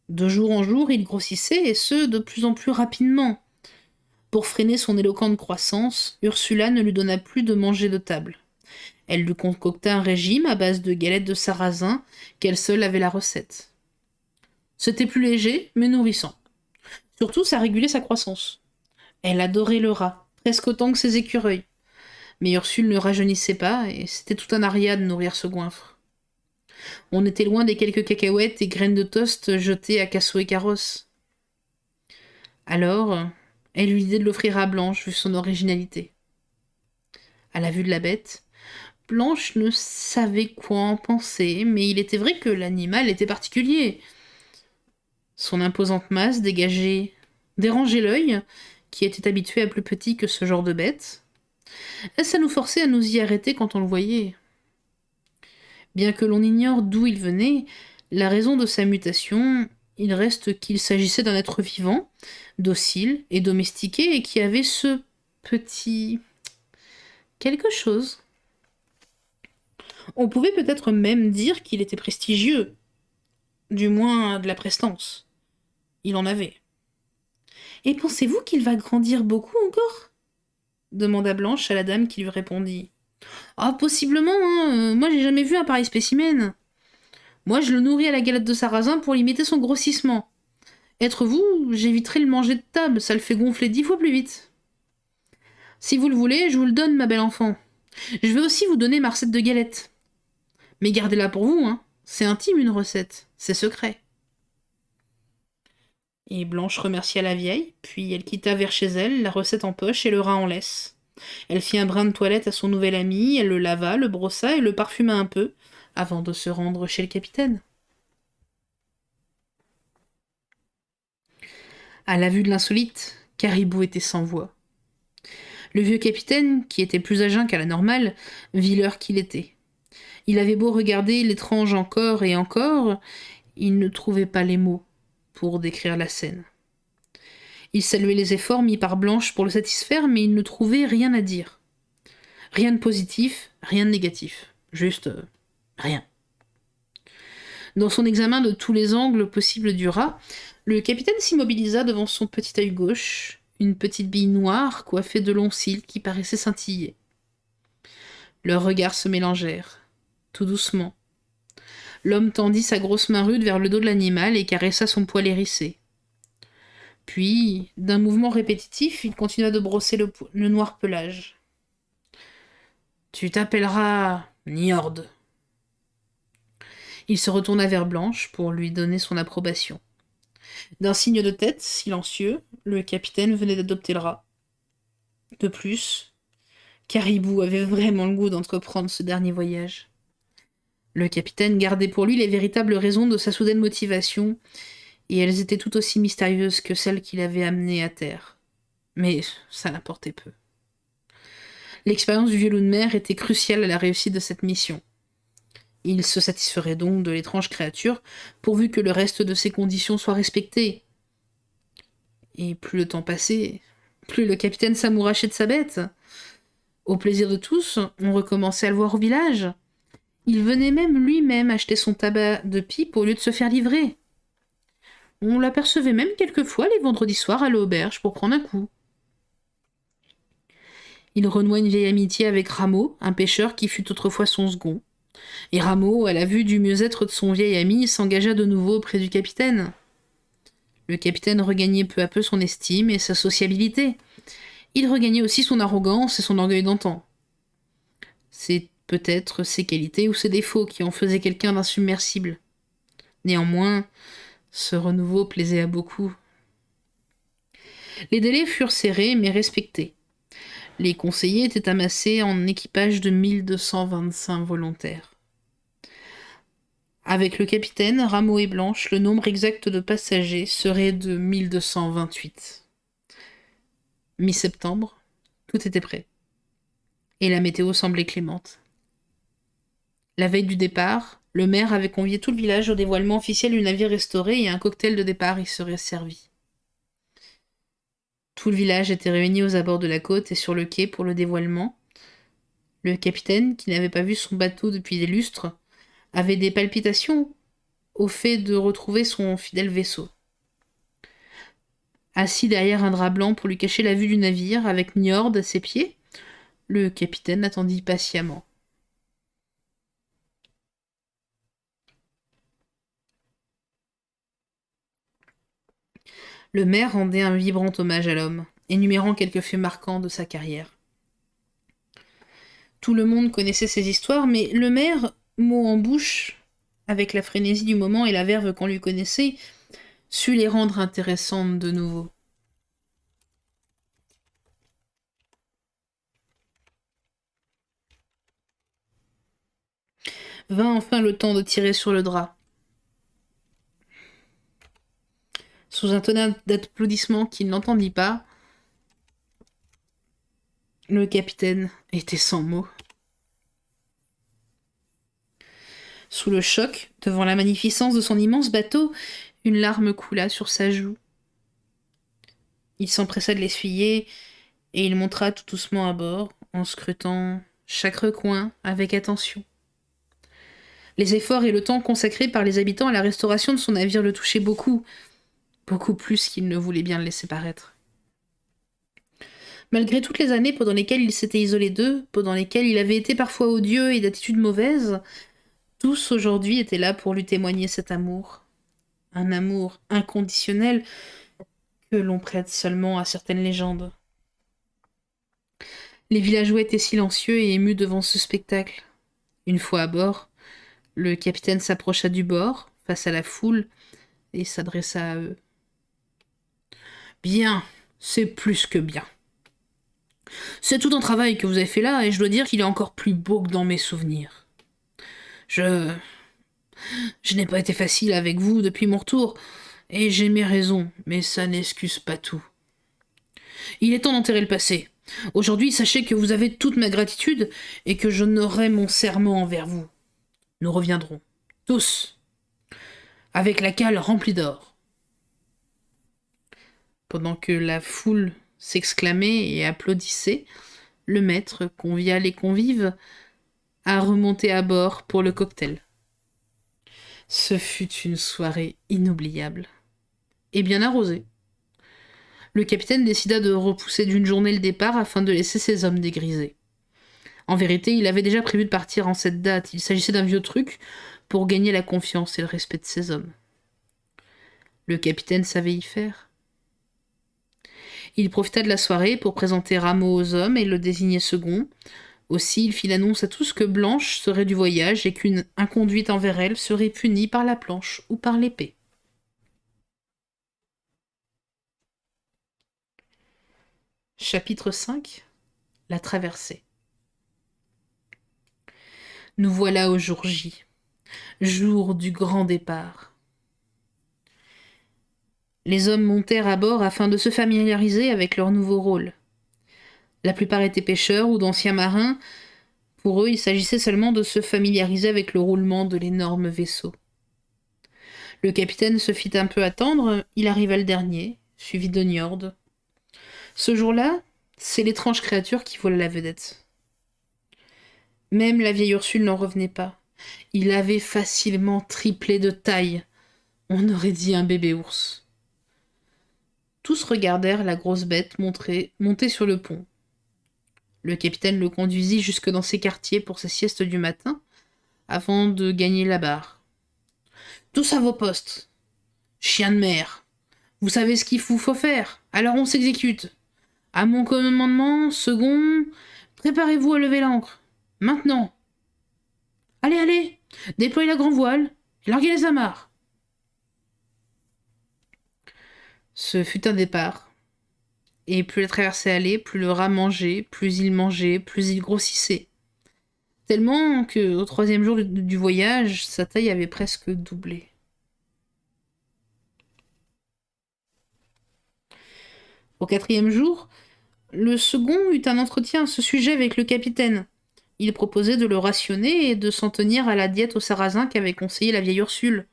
De jour en jour, il grossissait, et ce, de plus en plus rapidement. Pour freiner son éloquente croissance, Ursula ne lui donna plus de manger de table. Elle lui concocta un régime à base de galettes de sarrasin, qu'elle seule avait la recette. C'était plus léger, mais nourrissant. Surtout, ça régulait sa croissance. Elle adorait le rat, presque autant que ses écureuils. Mais Ursule ne rajeunissait pas, et c'était tout un aria de nourrir ce goinfre. On était loin des quelques cacahuètes et graines de toast jetées à Casso et Carrosse. Alors, elle eut l'idée de l'offrir à Blanche, vu son originalité. À la vue de la bête, Blanche ne savait quoi en penser, mais il était vrai que l'animal était particulier. Son imposante masse dérangeait l'œil, qui était habitué à plus petit que ce genre de bête. Et ça nous forçait à nous y arrêter quand on le voyait. Bien que l'on ignore d'où il venait, la raison de sa mutation, il reste qu'il s'agissait d'un être vivant, docile et domestiqué, et qui avait ce petit quelque chose. On pouvait peut-être même dire qu'il était prestigieux, du moins de la prestance. Il en avait. « Et pensez-vous qu'il va grandir beaucoup encore ?» demanda Blanche à la dame qui lui répondit. « Ah, possiblement, hein, moi j'ai jamais vu un pareil spécimen. » Moi, je le nourris à la galette de sarrasin pour limiter son grossissement. Être vous, j'éviterai le manger de table, ça le fait gonfler 10 fois plus vite. Si vous le voulez, je vous le donne, ma belle enfant. Je vais aussi vous donner ma recette de galette. Mais gardez-la pour vous, hein. C'est intime une recette, c'est secret. Et Blanche remercia la vieille, puis elle quitta vers chez elle, la recette en poche et le rat en laisse. Elle fit un brin de toilette à son nouvel ami, elle le lava, le brossa et le parfuma un peu, avant de se rendre chez le capitaine. À la vue de l'insolite, Caribou était sans voix. Le vieux capitaine, qui était plus à jeun qu'à la normale, vit l'heure qu'il était. Il avait beau regarder l'étrange encore et encore, il ne trouvait pas les mots pour décrire la scène. Il saluait les efforts mis par Blanche pour le satisfaire, mais il ne trouvait rien à dire. Rien de positif, rien de négatif. Juste rien. Dans son examen de tous les angles possibles du rat, le capitaine s'immobilisa devant son petit œil gauche, une petite bille noire coiffée de longs cils qui paraissaient scintiller. Leurs regards se mélangèrent, tout doucement. L'homme tendit sa grosse main rude vers le dos de l'animal et caressa son poil hérissé. Puis, d'un mouvement répétitif, il continua de brosser le noir pelage. « Tu t'appelleras Niord. » Il se retourna vers Blanche pour lui donner son approbation. D'un signe de tête, silencieux, le capitaine venait d'adopter le rat. De plus, Caribou avait vraiment le goût d'entreprendre ce dernier voyage. Le capitaine gardait pour lui les véritables raisons de sa soudaine motivation, et elles étaient tout aussi mystérieuses que celles qui l'avaient amené à terre. Mais ça l'importait peu. L'expérience du vieux loup de mer était cruciale à la réussite de cette mission. Il se satisferait donc de l'étrange créature, pourvu que le reste de ses conditions soit respecté. Et plus le temps passait, plus le capitaine s'amourachait de sa bête. Au plaisir de tous, on recommençait à le voir au village. Il venait même lui-même acheter son tabac de pipe au lieu de se faire livrer. On l'apercevait même quelquefois les vendredis soirs à l'auberge pour prendre un coup. Il renoua une vieille amitié avec Rameau, un pêcheur qui fut autrefois son second. Et Rameau, à la vue du mieux-être de son vieil ami, s'engagea de nouveau auprès du capitaine. Le capitaine regagnait peu à peu son estime et sa sociabilité. Il regagnait aussi son arrogance et son orgueil d'antan. C'est peut-être ses qualités ou ses défauts qui en faisaient quelqu'un d'insubmersible. Néanmoins, ce renouveau plaisait à beaucoup. Les délais furent serrés mais respectés. Les conseillers étaient amassés en équipage de 1225 volontaires. Avec le capitaine, Rameau et Blanche, le nombre exact de passagers serait de 1228. Mi-septembre, tout était prêt. Et la météo semblait clémente. La veille du départ, le maire avait convié tout le village au dévoilement officiel du navire restauré et un cocktail de départ y serait servi. Tout le village était réuni aux abords de la côte et sur le quai pour le dévoilement. Le capitaine, qui n'avait pas vu son bateau depuis des lustres, avait des palpitations au fait de retrouver son fidèle vaisseau. Assis derrière un drap blanc pour lui cacher la vue du navire, avec Niord à ses pieds, le capitaine attendit patiemment. Le maire rendait un vibrant hommage à l'homme, énumérant quelques faits marquants de sa carrière. Tout le monde connaissait ces histoires, mais le maire, mot en bouche, avec la frénésie du moment et la verve qu'on lui connaissait, sut les rendre intéressantes de nouveau. Vint enfin le temps de tirer sur le drap. Sous un tonnerre d'applaudissements qu'il n'entendit pas, le capitaine était sans mots. Sous le choc, devant la magnificence de son immense bateau, une larme coula sur sa joue. Il s'empressa de l'essuyer, et il montra tout doucement à bord, en scrutant chaque recoin avec attention. Les efforts et le temps consacrés par les habitants à la restauration de son navire le touchaient beaucoup, beaucoup plus qu'il ne voulait bien le laisser paraître. Malgré toutes les années pendant lesquelles il s'était isolé d'eux, pendant lesquelles il avait été parfois odieux et d'attitude mauvaise, Tous aujourd'hui étaient là pour lui témoigner cet amour. Un amour inconditionnel que l'on prête seulement à certaines légendes. Les villageois étaient silencieux et émus devant ce spectacle. Une fois à bord, le capitaine s'approcha du bord, face à la foule, et s'adressa à eux. Bien, c'est plus que bien. C'est tout un travail que vous avez fait là, et je dois dire qu'il est encore plus beau que dans mes souvenirs. Je n'ai pas été facile avec vous depuis mon retour, et j'ai mes raisons, mais ça n'excuse pas tout. Il est temps d'enterrer le passé. Aujourd'hui, sachez que vous avez toute ma gratitude, et que j'honorerai mon serment envers vous. Nous reviendrons, tous, avec la cale remplie d'or. Pendant que la foule s'exclamait et applaudissait, le maître convia les convives à remonter à bord pour le cocktail. Ce fut une soirée inoubliable. Et bien arrosée. Le capitaine décida de repousser d'une journée le départ afin de laisser ses hommes dégriser. En vérité, il avait déjà prévu de partir en cette date. Il s'agissait d'un vieux truc pour gagner la confiance et le respect de ses hommes. Le capitaine savait y faire. Il profita de la soirée pour présenter Rameau aux hommes et le désigner second. Aussi, il fit l'annonce à tous que Blanche serait du voyage et qu'une inconduite envers elle serait punie par la planche ou par l'épée. Chapitre 5 – La traversée. Nous voilà au jour J, jour du grand départ. Les hommes montèrent à bord afin de se familiariser avec leur nouveau rôle. La plupart étaient pêcheurs ou d'anciens marins. Pour eux, il s'agissait seulement de se familiariser avec le roulement de l'énorme vaisseau. Le capitaine se fit un peu attendre, il arriva le dernier, suivi de Njord. Ce jour-là, c'est l'étrange créature qui vola la vedette. Même la vieille Ursule n'en revenait pas. Il avait facilement triplé de taille. On aurait dit un bébé ours. Tous regardèrent la grosse bête monter sur le pont. Le capitaine le conduisit jusque dans ses quartiers pour sa sieste du matin, avant de gagner la barre. Tous à vos postes. Chien de mer. Vous savez ce qu'il faut faire, alors on s'exécute. À mon commandement, second, préparez-vous à lever l'ancre. Maintenant. Allez, allez, déployez la grand voile et larguez les amarres. Ce fut un départ. Et plus la traversée allait, plus le rat mangeait, plus il grossissait. Tellement que, au 3e jour du voyage, sa taille avait presque doublé. Au 4e jour, le second eut un entretien à ce sujet avec le capitaine. Il proposait de le rationner et de s'en tenir à la diète au sarrasin qu'avait conseillé la vieille Ursule.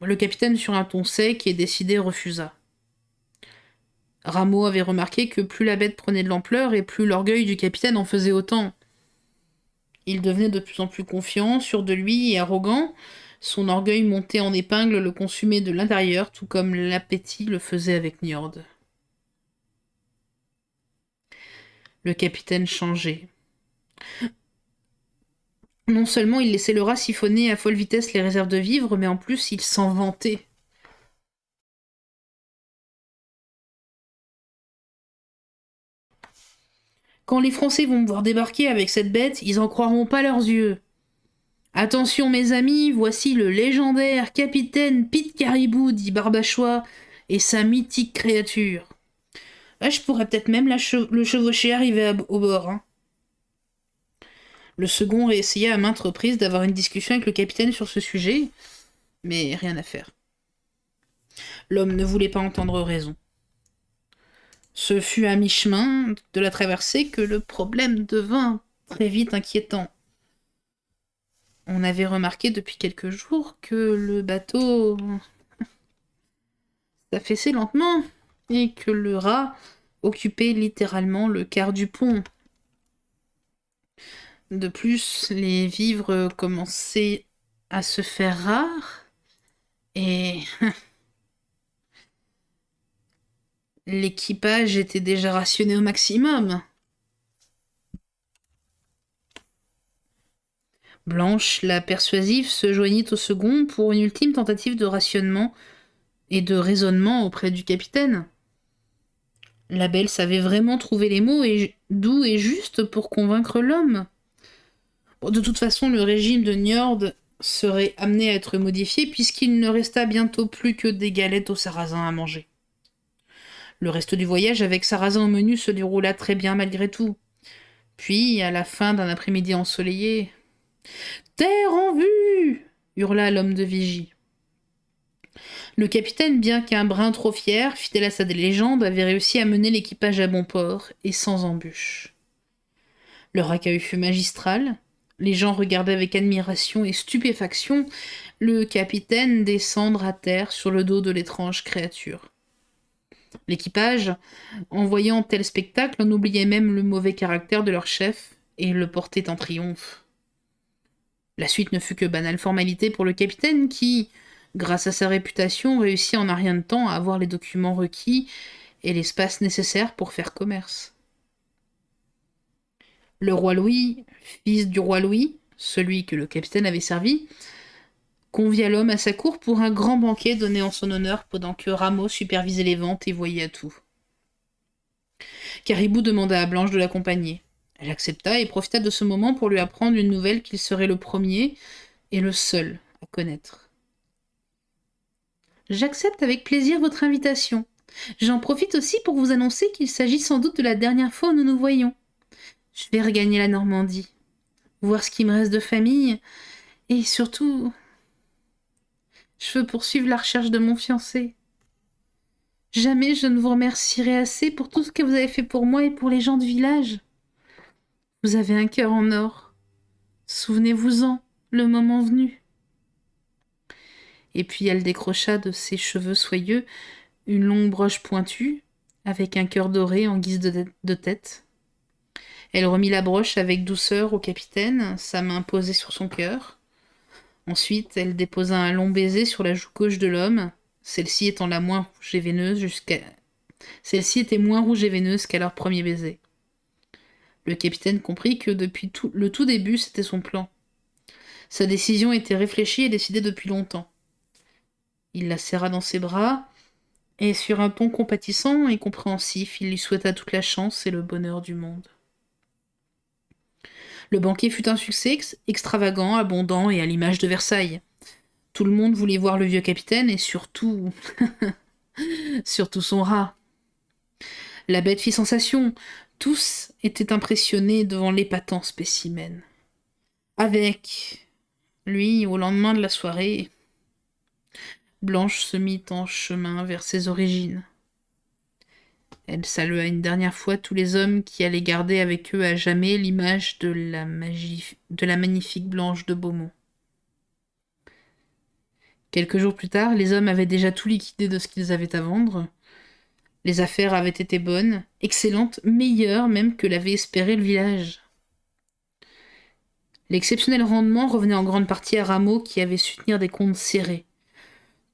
Le capitaine, sur un ton sec et décidé, refusa. Rameau avait remarqué que plus la bête prenait de l'ampleur et plus l'orgueil du capitaine en faisait autant. Il devenait de plus en plus confiant, sûr de lui et arrogant. Son orgueil monté en épingle le consumait de l'intérieur, tout comme l'appétit le faisait avec Njord. Le capitaine changeait. Non seulement il laissait le rat siphonner à folle vitesse les réserves de vivres, mais en plus il s'en vantait. Quand les Français vont me voir débarquer avec cette bête, ils en croiront pas leurs yeux. Attention mes amis, voici le légendaire capitaine Pete Caribou, dit Barbachois, et sa mythique créature. Là, je pourrais peut-être même le chevaucher arrivé au bord. Hein. Le second essaya à maintes reprises d'avoir une discussion avec le capitaine sur ce sujet, mais rien à faire. L'homme ne voulait pas entendre raison. Ce fut à mi-chemin de la traversée que le problème devint très vite inquiétant. On avait remarqué depuis quelques jours que le bateau s'affaissait lentement et que le rat occupait littéralement le quart du pont. De plus, les vivres commençaient à se faire rares et l'équipage était déjà rationné au maximum. Blanche, la persuasive, se joignit au second pour une ultime tentative de rationnement et de raisonnement auprès du capitaine. La belle savait vraiment trouver les mots doux et justes pour convaincre l'homme. Bon, de toute façon, le régime de Njord serait amené à être modifié puisqu'il ne resta bientôt plus que des galettes au sarrasin à manger. Le reste du voyage avec sarrasin au menu se déroula très bien malgré tout. Puis, à la fin d'un après-midi ensoleillé, « Terre en vue !» hurla l'homme de vigie. Le capitaine, bien qu'un brin trop fier, fidèle à sa légende, avait réussi à mener l'équipage à bon port et sans embûche. Leur accueil fut magistral. Les gens regardaient avec admiration et stupéfaction le capitaine descendre à terre sur le dos de l'étrange créature. L'équipage, en voyant tel spectacle, en oubliait même le mauvais caractère de leur chef et le portait en triomphe. La suite ne fut que banale formalité pour le capitaine qui, grâce à sa réputation, réussit en un rien de temps à avoir les documents requis et l'espace nécessaire pour faire commerce. Le roi Louis, fils du roi Louis, celui que le capitaine avait servi, convia l'homme à sa cour pour un grand banquet donné en son honneur pendant que Rameau supervisait les ventes et voyait à tout. Caribou demanda à Blanche de l'accompagner. Elle accepta et profita de ce moment pour lui apprendre une nouvelle qu'il serait le premier et le seul à connaître. « J'accepte avec plaisir votre invitation. J'en profite aussi pour vous annoncer qu'il s'agit sans doute de la dernière fois où nous nous voyons. Je vais regagner la Normandie, voir ce qui me reste de famille, et surtout, je veux poursuivre la recherche de mon fiancé. Jamais je ne vous remercierai assez pour tout ce que vous avez fait pour moi et pour les gens du village. Vous avez un cœur en or. Souvenez-vous-en, le moment venu. » Et puis elle décrocha de ses cheveux soyeux une longue broche pointue, avec un cœur doré en guise de tête. Elle remit la broche avec douceur au capitaine, sa main posée sur son cœur. Ensuite, elle déposa un long baiser sur la joue gauche de l'homme, celle-ci était moins rouge et veineuse qu'à leur premier baiser. Le capitaine comprit que depuis le tout début, c'était son plan. Sa décision était réfléchie et décidée depuis longtemps. Il la serra dans ses bras, et sur un ton compatissant et compréhensif, il lui souhaita toute la chance et le bonheur du monde. Le banquet fut un succès extravagant, abondant et à l'image de Versailles. Tout le monde voulait voir le vieux capitaine et surtout... surtout son rat. La bête fit sensation. Tous étaient impressionnés devant l'épatant spécimen. Avec lui, au lendemain de la soirée, Blanche se mit en chemin vers ses origines. Elle salua une dernière fois tous les hommes qui allaient garder avec eux à jamais l'image de la magnifique Blanche de Beaumont. Quelques jours plus tard, les hommes avaient déjà tout liquidé de ce qu'ils avaient à vendre. Les affaires avaient été bonnes, excellentes, meilleures même que l'avait espéré le village. L'exceptionnel rendement revenait en grande partie à Rameau qui avait su tenir des comptes serrés.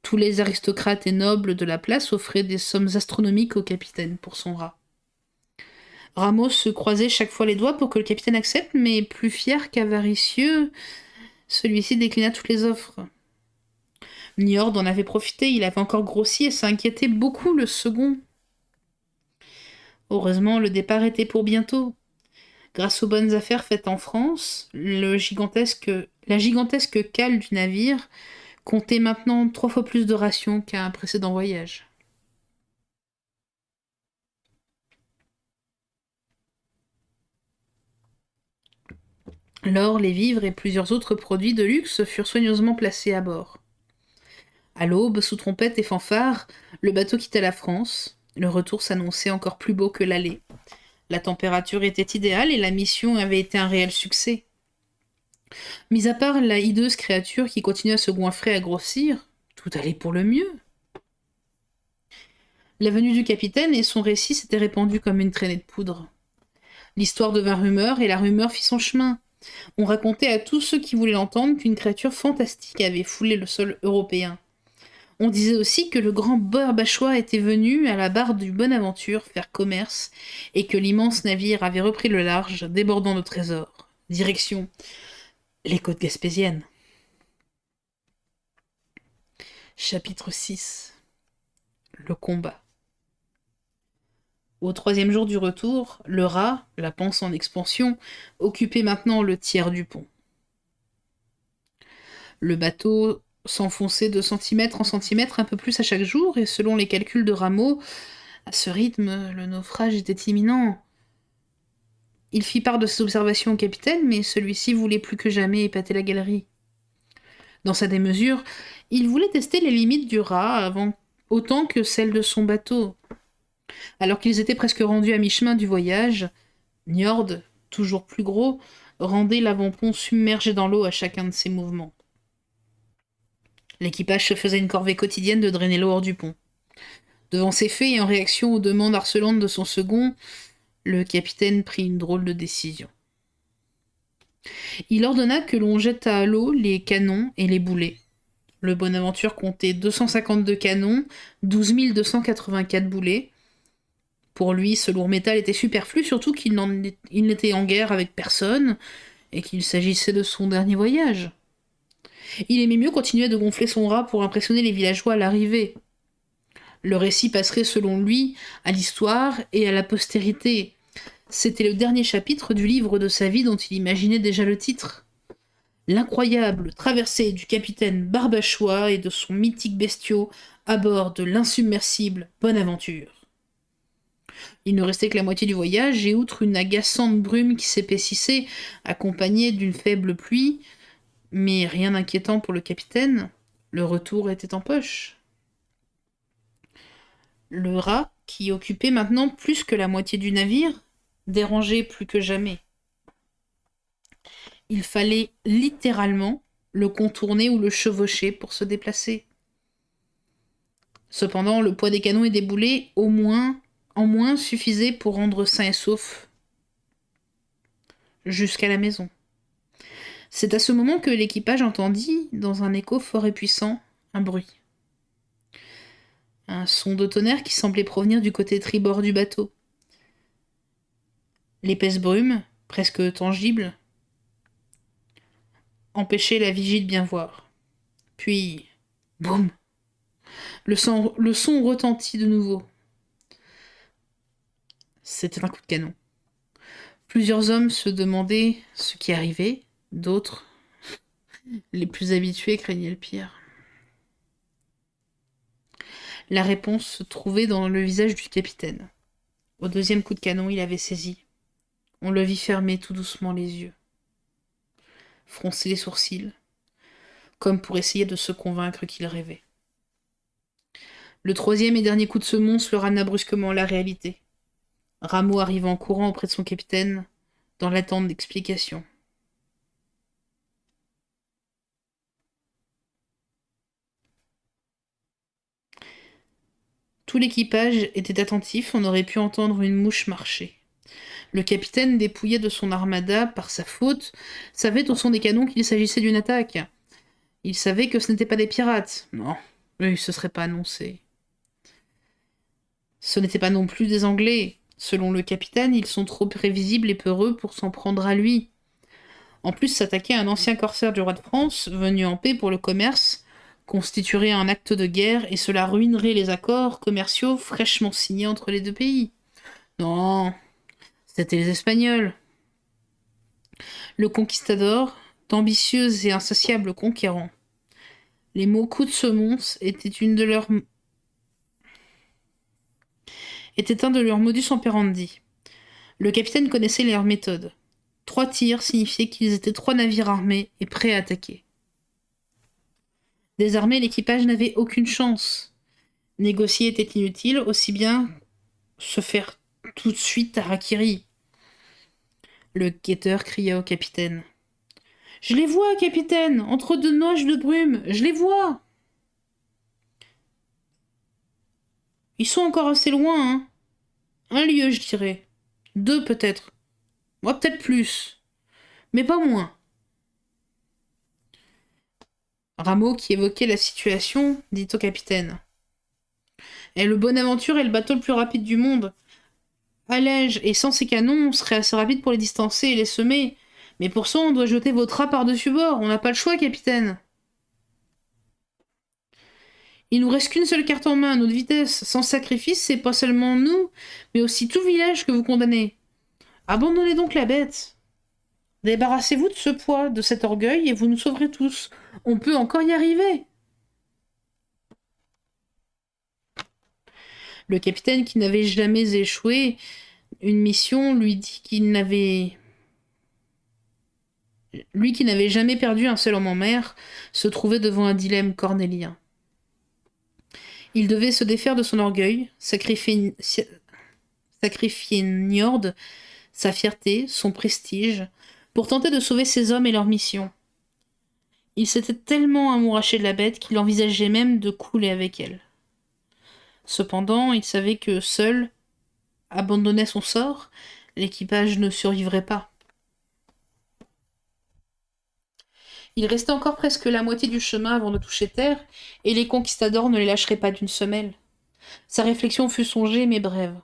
Tous les aristocrates et nobles de la place offraient des sommes astronomiques au capitaine pour son rat. Rameau se croisait chaque fois les doigts pour que le capitaine accepte, mais plus fier qu'avaricieux, celui-ci déclina toutes les offres. Njord en avait profité, il avait encore grossi et s'inquiétait beaucoup le second. Heureusement, le départ était pour bientôt. Grâce aux bonnes affaires faites en France, la gigantesque cale du navire comptait maintenant 3 fois plus de rations qu'à un précédent voyage. L'or, les vivres et plusieurs autres produits de luxe furent soigneusement placés à bord. À l'aube, sous trompette et fanfare, le bateau quitta la France. Le retour s'annonçait encore plus beau que l'aller. La température était idéale et la mission avait été un réel succès. Mis à part la hideuse créature qui continuait à se goinfrer et à grossir, tout allait pour le mieux. La venue du capitaine et son récit s'étaient répandus comme une traînée de poudre. L'histoire devint rumeur et la rumeur fit son chemin. On racontait à tous ceux qui voulaient l'entendre qu'une créature fantastique avait foulé le sol européen. On disait aussi que le grand Barbachois était venu à la barre du Bonaventure faire commerce et que l'immense navire avait repris le large, débordant de trésors. Direction Les côtes gaspésiennes. Chapitre 6. Le combat. Au 3e jour du retour, le rat, la panse en expansion, occupait maintenant le tiers du pont. Le bateau s'enfonçait de centimètre en centimètre un peu plus à chaque jour, et selon les calculs de Rameau, à ce rythme, le naufrage était imminent. Il fit part de ses observations au capitaine, mais celui-ci voulait plus que jamais épater la galerie. Dans sa démesure, il voulait tester les limites du rat avant autant que celles de son bateau. Alors qu'ils étaient presque rendus à mi-chemin du voyage, Njord, toujours plus gros, rendait l'avant-pont submergé dans l'eau à chacun de ses mouvements. L'équipage se faisait une corvée quotidienne de drainer l'eau hors du pont. Devant ces faits et en réaction aux demandes harcelantes de son second, le capitaine prit une drôle de décision. Il ordonna que l'on jetât à l'eau les canons et les boulets. Le Bonaventure comptait 252 canons, 12 284 boulets. Pour lui, ce lourd métal était superflu, surtout qu'il n'était en guerre avec personne, et qu'il s'agissait de son dernier voyage. Il aimait mieux continuer de gonfler son rat pour impressionner les villageois à l'arrivée. Le récit passerait selon lui à l'histoire et à la postérité. C'était le dernier chapitre du livre de sa vie dont il imaginait déjà le titre. L'incroyable traversée du capitaine Barbachois et de son mythique bestiau à bord de l'insubmersible Bonaventure. Il ne restait que la moitié du voyage, et outre une agaçante brume qui s'épaississait, accompagnée d'une faible pluie, mais rien d'inquiétant pour le capitaine, le retour était en poche. Le rat, qui occupait maintenant plus que la moitié du navire, dérangeait plus que jamais. Il fallait littéralement le contourner ou le chevaucher pour se déplacer. Cependant, le poids des canons et des boulets, en moins, suffisait pour rendre sain et sauf jusqu'à la maison. C'est à ce moment que l'équipage entendit, dans un écho fort et puissant, un bruit. Un son de tonnerre qui semblait provenir du côté tribord du bateau. L'épaisse brume, presque tangible, empêchait la vigie de bien voir. Puis, boum! Le son retentit de nouveau. C'était un coup de canon. Plusieurs hommes se demandaient ce qui arrivait, d'autres, les plus habitués, craignaient le pire. La réponse se trouvait dans le visage du capitaine. Au 2e coup de canon, il avait saisi. On le vit fermer tout doucement les yeux, froncer les sourcils, comme pour essayer de se convaincre qu'il rêvait. Le 3e et dernier coup de semonce le ramena brusquement à la réalité. Rameau arriva en courant auprès de son capitaine, dans l'attente d'explications. Tout l'équipage était attentif, on aurait pu entendre une mouche marcher. Le capitaine, dépouillé de son armada par sa faute, savait au son des canons qu'il s'agissait d'une attaque. Il savait que ce n'étaient pas des pirates. Non, eux, ils se seraient pas annoncés. Ce n'étaient pas non plus des Anglais. Selon le capitaine, ils sont trop prévisibles et peureux pour s'en prendre à lui. En plus, s'attaquer à un ancien corsaire du roi de France, venu en paix pour le commerce, constituerait un acte de guerre, et cela ruinerait les accords commerciaux fraîchement signés entre les deux pays. Non, c'était les Espagnols. Le conquistador, d'ambitieux et insatiables conquérants. Les mots coups de semonce étaient un de leurs modus operandi. Le capitaine connaissait leur méthode. 3 tirs signifiaient qu'ils étaient 3 navires armés et prêts à attaquer. Désarmé, l'équipage n'avait aucune chance. Négocier était inutile, aussi bien se faire tout de suite harakiri. Le guetteur cria au capitaine. « Je les vois, capitaine, entre 2 nuages de brume, je les vois !» Ils sont encore assez loin, hein. 1 lieue, je dirais. 2 peut-être. Moi, peut-être plus. Mais pas moins. Rameau, qui évoquait la situation, dit au capitaine. Et le Bonaventure est le bateau le plus rapide du monde. Allège et sans ses canons, on serait assez rapide pour les distancer et les semer. Mais pour ça, on doit jeter vos draps par-dessus bord. On n'a pas le choix, capitaine. Il nous reste qu'une seule carte en main, notre vitesse. Sans sacrifice, c'est pas seulement nous, mais aussi tout village que vous condamnez. Abandonnez donc la bête. Débarrassez-vous de ce poids, de cet orgueil, et vous nous sauverez tous. On peut encore y arriver. Le capitaine, qui n'avait jamais échoué une mission, lui dit qu'il n'avait... Lui qui n'avait jamais perdu un seul homme en mer, se trouvait devant un dilemme cornélien. Il devait se défaire de son orgueil, sacrifier Njord, sa fierté, son prestige, pour tenter de sauver ses hommes et leur mission. Il s'était tellement amouraché de la bête qu'il envisageait même de couler avec elle. Cependant, il savait que seul, abandonné à son sort, l'équipage ne survivrait pas. Il restait encore presque la moitié du chemin avant de toucher terre, et les conquistadors ne les lâcheraient pas d'une semelle. Sa réflexion fut songée mais brève.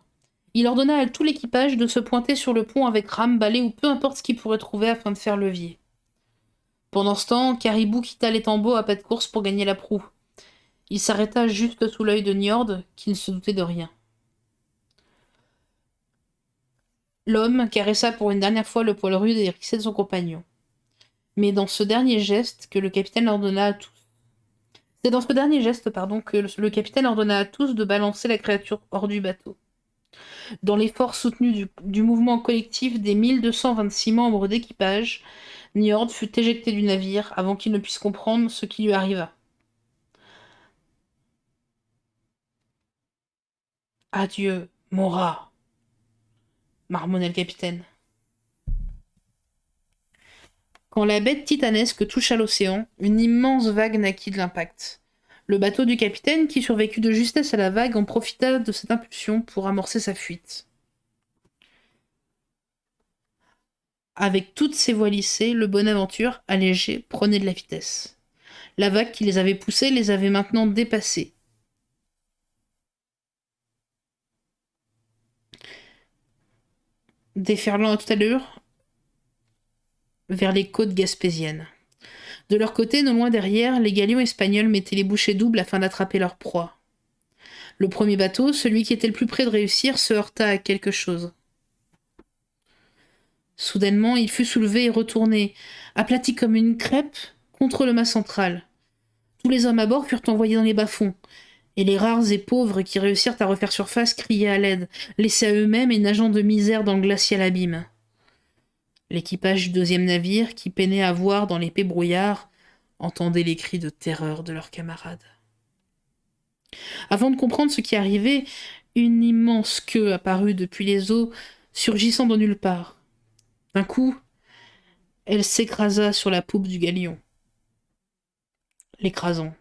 Il ordonna à tout l'équipage de se pointer sur le pont avec rame, balai ou peu importe ce qu'ils pourraient trouver afin de faire levier. Pendant ce temps, Caribou quitta l'étambot à pas de course pour gagner la proue. Il s'arrêta juste sous l'œil de Njord, qui ne se doutait de rien. L'homme caressa pour une dernière fois le poil rude et hérissé de son compagnon. Mais dans ce dernier geste que le capitaine ordonna à tous. C'est dans ce dernier geste, que le capitaine ordonna à tous de balancer la créature hors du bateau. Dans l'effort soutenu du mouvement collectif des 1226 membres d'équipage, Njord fut éjecté du navire avant qu'il ne puisse comprendre ce qui lui arriva. Adieu, mon rat, marmonna le capitaine. Quand la bête titanesque toucha l'océan, une immense vague naquit de l'impact. Le bateau du capitaine, qui survécut de justesse à la vague, en profita de cette impulsion pour amorcer sa fuite. Avec toutes ses voiles lissées, le Bonaventure, allégé, prenait de la vitesse. La vague qui les avait poussés les avait maintenant dépassés. Déferlant à toute allure vers les côtes gaspésiennes. De leur côté, non loin derrière, les galions espagnols mettaient les bouchées doubles afin d'attraper leur proie. Le premier bateau, celui qui était le plus près de réussir, se heurta à quelque chose. Soudainement, il fut soulevé et retourné, aplati comme une crêpe, contre le mât central. Tous les hommes à bord furent envoyés dans les bas-fonds, et les rares et pauvres qui réussirent à refaire surface criaient à l'aide, laissés à eux-mêmes et nageant de misère dans le glacial abîme. L'équipage du deuxième navire, qui peinait à voir dans l'épais brouillard, entendait les cris de terreur de leurs camarades. Avant de comprendre ce qui arrivait, une immense queue apparut depuis les eaux, surgissant de nulle part. D'un coup, elle s'écrasa sur la poupe du galion, l'écrasant.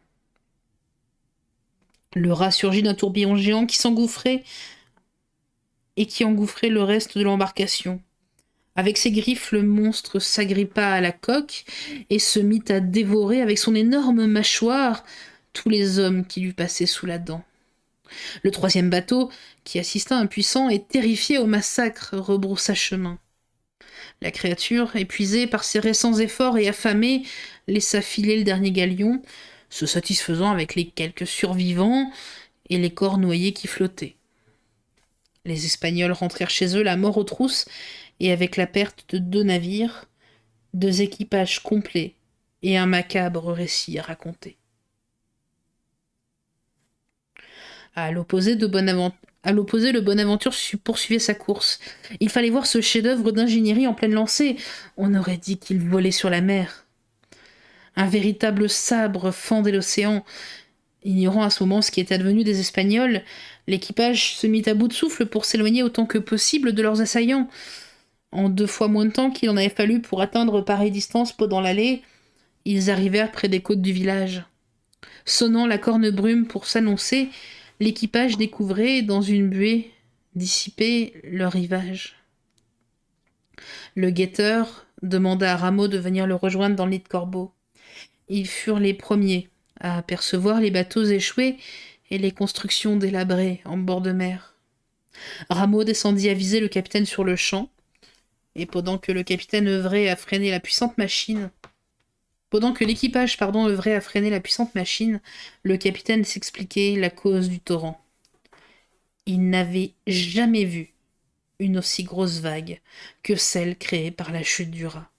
Le rat surgit d'un tourbillon géant qui s'engouffrait et qui engouffrait le reste de l'embarcation. Avec ses griffes, le monstre s'agrippa à la coque et se mit à dévorer avec son énorme mâchoire tous les hommes qui lui passaient sous la dent. Le troisième bateau, qui assista impuissant et terrifié au massacre, rebroussa chemin. La créature, épuisée par ses récents efforts et affamée, laissa filer le dernier galion, se satisfaisant avec les quelques survivants et les corps noyés qui flottaient. Les Espagnols rentrèrent chez eux la mort aux trousses, et avec la perte de 2 navires, 2 équipages complets et un macabre récit à raconter. À l'opposé, le Bonaventure poursuivait sa course. Il fallait voir ce chef-d'œuvre d'ingénierie en pleine lancée. On aurait dit qu'il volait sur la mer. Un véritable sabre fendait l'océan. Ignorant à ce moment ce qui était advenu des Espagnols, l'équipage se mit à bout de souffle pour s'éloigner autant que possible de leurs assaillants. En 2 fois moins de temps qu'il en avait fallu pour atteindre pareille distance pendant l'allée, ils arrivèrent près des côtes du village. Sonnant la corne brume pour s'annoncer, l'équipage découvrait, dans une buée dissipée, leur rivage. Le guetteur demanda à Rameau de venir le rejoindre dans le lit de corbeau. Ils furent les premiers à apercevoir les bateaux échoués et les constructions délabrées en bord de mer. Rameau descendit aviser le capitaine sur le champ. Et pendant que le capitaine œuvrait à freiner la puissante machine... Pendant que l'équipage, œuvrait à freiner la puissante machine, le capitaine s'expliquait la cause du torrent. Il n'avait jamais vu une aussi grosse vague que celle créée par la chute du rat.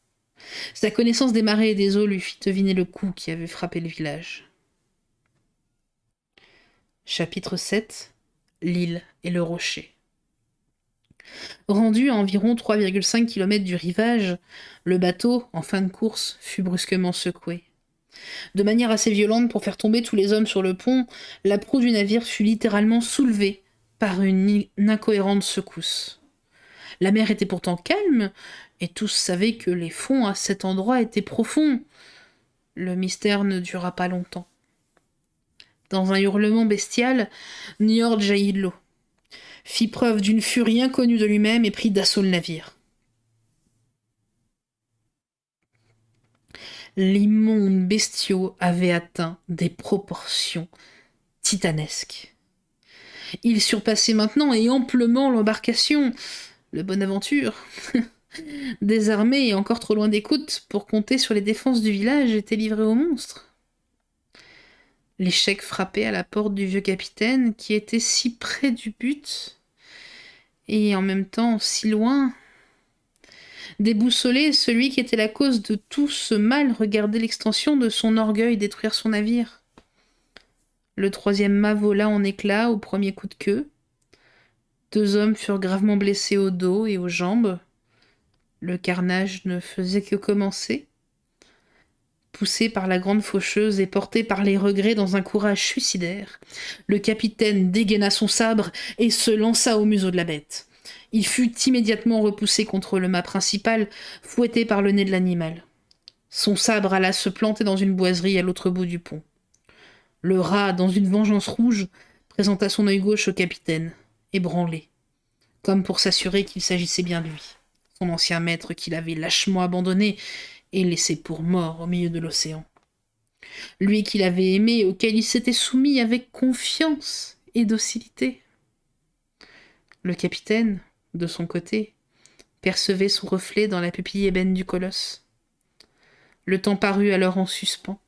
Sa connaissance des marées et des eaux lui fit deviner le coup qui avait frappé le village. Chapitre 7. L'île et le rocher. Rendu à environ 3,5 km du rivage, le bateau, en fin de course, fut brusquement secoué. De manière assez violente pour faire tomber tous les hommes sur le pont, la proue du navire fut littéralement soulevée par une incohérente secousse. La mer était pourtant calme, et tous savaient que les fonds à cet endroit étaient profonds. Le mystère ne dura pas longtemps. Dans un hurlement bestial, Njord jaillit de l'eau, fit preuve d'une furie inconnue de lui-même et prit d'assaut le navire. L'immonde bestiau avait atteint des proportions titanesques. Il surpassait maintenant et amplement l'embarcation. Le Bonaventure, désarmé et encore trop loin des côtes pour compter sur les défenses du village, était livré au monstre. L'échec frappait à la porte du vieux capitaine, qui était si près du but, et en même temps si loin. Déboussolé, celui qui était la cause de tout ce mal regardait l'extension de son orgueil détruire son navire. Le troisième mât vola en éclats au premier coup de queue. 2 hommes furent gravement blessés au dos et aux jambes. Le carnage ne faisait que commencer. Poussé par la grande faucheuse et porté par les regrets dans un courage suicidaire, le capitaine dégaina son sabre et se lança au museau de la bête. Il fut immédiatement repoussé contre le mât principal, fouetté par le nez de l'animal. Son sabre alla se planter dans une boiserie à l'autre bout du pont. Le rat, dans une vengeance rouge, présenta son œil gauche au capitaine, ébranlé, comme pour s'assurer qu'il s'agissait bien de lui, son ancien maître qu'il avait lâchement abandonné et laissé pour mort au milieu de l'océan. Lui qu'il avait aimé, auquel il s'était soumis avec confiance et docilité. Le capitaine, de son côté, percevait son reflet dans la pupille ébène du colosse. Le temps parut alors en suspens.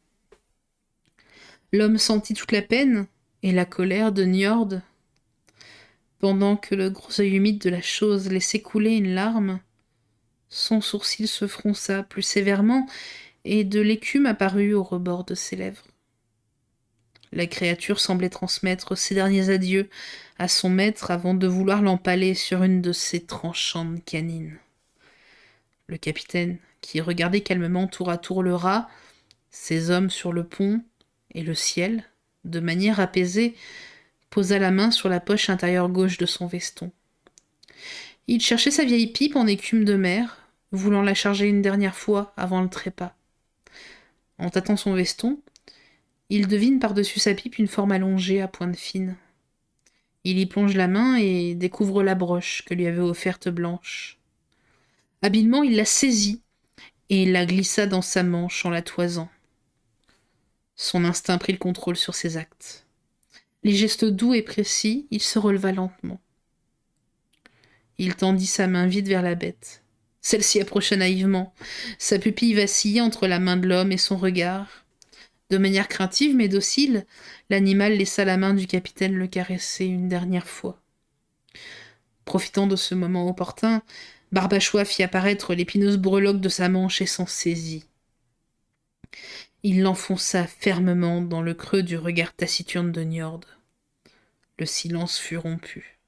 L'homme sentit toute la peine et la colère de Njord. Pendant que le gros œil humide de la chose laissait couler une larme, son sourcil se fronça plus sévèrement et de l'écume apparut au rebord de ses lèvres. La créature semblait transmettre ses derniers adieux à son maître avant de vouloir l'empaler sur une de ses tranchantes canines. Le capitaine, qui regardait calmement tour à tour le rat, ses hommes sur le pont et le ciel, de manière apaisée, posa la main sur la poche intérieure gauche de son veston. Il cherchait sa vieille pipe en écume de mer, voulant la charger une dernière fois avant le trépas. En tâtant son veston, il devine par-dessus sa pipe une forme allongée à pointe fine. Il y plonge la main et découvre la broche que lui avait offerte Blanche. Habilement, il la saisit et la glissa dans sa manche en la toisant. Son instinct prit le contrôle sur ses actes. Les gestes doux et précis, il se releva lentement. Il tendit sa main vide vers la bête. Celle-ci approcha naïvement. Sa pupille vacillait entre la main de l'homme et son regard. De manière craintive mais docile, l'animal laissa la main du capitaine le caresser une dernière fois. Profitant de ce moment opportun, Barbachois fit apparaître l'épineuse breloque de sa manche et s'en saisit. Il l'enfonça fermement dans le creux du regard taciturne de Njord. Le silence fut rompu.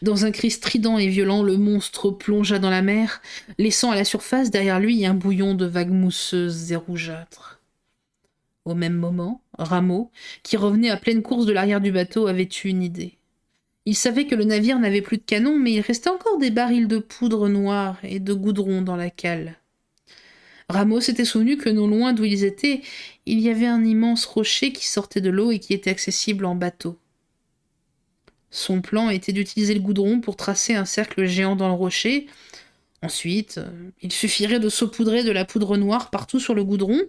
Dans un cri strident et violent, le monstre plongea dans la mer, laissant à la surface derrière lui un bouillon de vagues mousseuses et rougeâtres. Au même moment, Rameau, qui revenait à pleine course de l'arrière du bateau, avait eu une idée. Il savait que le navire n'avait plus de canons, mais il restait encore des barils de poudre noire et de goudron dans la cale. Rameau s'était souvenu que non loin d'où ils étaient, il y avait un immense rocher qui sortait de l'eau et qui était accessible en bateau. Son plan était d'utiliser le goudron pour tracer un cercle géant dans le rocher. Ensuite, il suffirait de saupoudrer de la poudre noire partout sur le goudron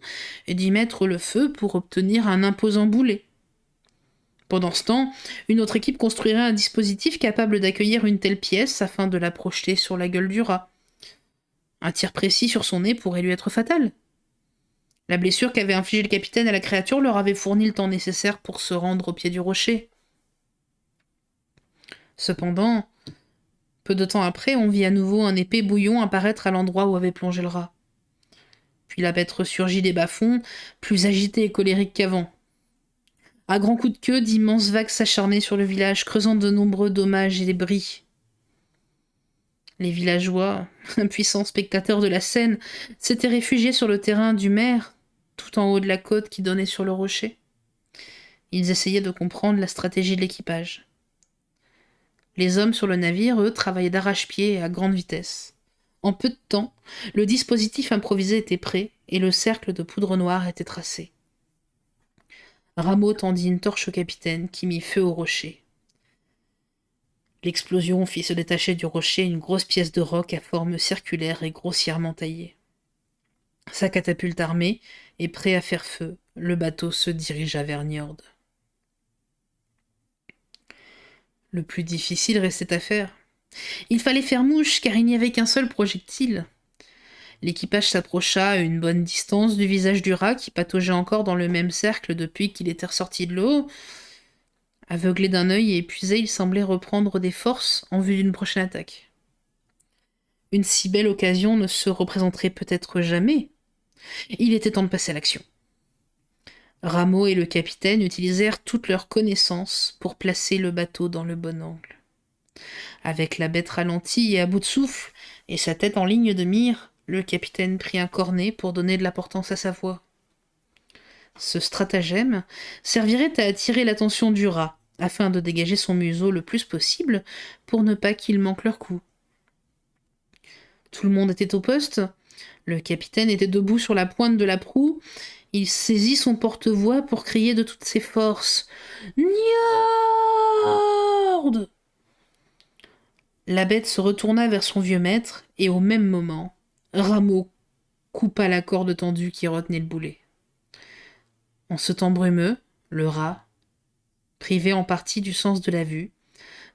et d'y mettre le feu pour obtenir un imposant boulet. Pendant ce temps, une autre équipe construirait un dispositif capable d'accueillir une telle pièce afin de la projeter sur la gueule du rat. Un tir précis sur son nez pourrait lui être fatal. La blessure qu'avait infligée le capitaine à la créature leur avait fourni le temps nécessaire pour se rendre au pied du rocher. Cependant, peu de temps après, on vit à nouveau un épais bouillon apparaître à l'endroit où avait plongé le rat. Puis la bête ressurgit des bas-fonds, plus agitée et colérique qu'avant. À grands coups de queue, d'immenses vagues s'acharnaient sur le village, creusant de nombreux dommages et débris. Les villageois, impuissants spectateurs de la scène, s'étaient réfugiés sur le terrain du maire, tout en haut de la côte qui donnait sur le rocher. Ils essayaient de comprendre la stratégie de l'équipage. Les hommes sur le navire, eux, travaillaient d'arrache-pied et à grande vitesse. En peu de temps, le dispositif improvisé était prêt et le cercle de poudre noire était tracé. Rameau tendit une torche au capitaine qui mit feu au rocher. L'explosion fit se détacher du rocher une grosse pièce de roc à forme circulaire et grossièrement taillée. Sa catapulte armée et prêt à faire feu, le bateau se dirigea vers Niord. Le plus difficile restait à faire. Il fallait faire mouche, car il n'y avait qu'un seul projectile. L'équipage s'approcha à une bonne distance du visage du rat qui pataugeait encore dans le même cercle depuis qu'il était ressorti de l'eau. Aveuglé d'un œil et épuisé, il semblait reprendre des forces en vue d'une prochaine attaque. Une si belle occasion ne se représenterait peut-être jamais. Il était temps de passer à l'action. Rameau et le capitaine utilisèrent toutes leurs connaissances pour placer le bateau dans le bon angle. Avec la bête ralentie et à bout de souffle, et sa tête en ligne de mire, le capitaine prit un cornet pour donner de l'importance à sa voix. Ce stratagème servirait à attirer l'attention du rat, afin de dégager son museau le plus possible pour ne pas qu'il manque leur coup. Tout le monde était au poste. Le capitaine était debout sur la pointe de la proue. Il saisit son porte-voix pour crier de toutes ses forces. « Niord !» La bête se retourna vers son vieux maître, et au même moment, Rameau coupa la corde tendue qui retenait le boulet. En ce temps brumeux, le rat, privé en partie du sens de la vue,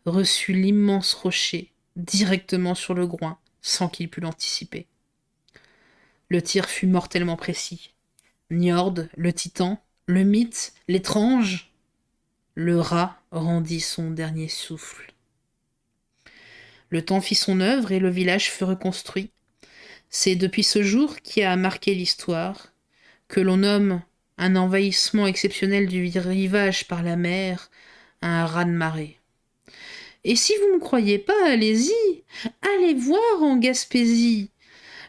reçut l'immense rocher directement sur le groin, sans qu'il pût l'anticiper. Le tir fut mortellement précis. Niord, le titan, le mythe, l'étrange, le rat rendit son dernier souffle. Le temps fit son œuvre et le village fut reconstruit. C'est depuis ce jour qui a marqué l'histoire, que l'on nomme un envahissement exceptionnel du rivage par la mer un raz-de-marée. Et si vous ne me croyez pas, allez-y, allez voir en Gaspésie.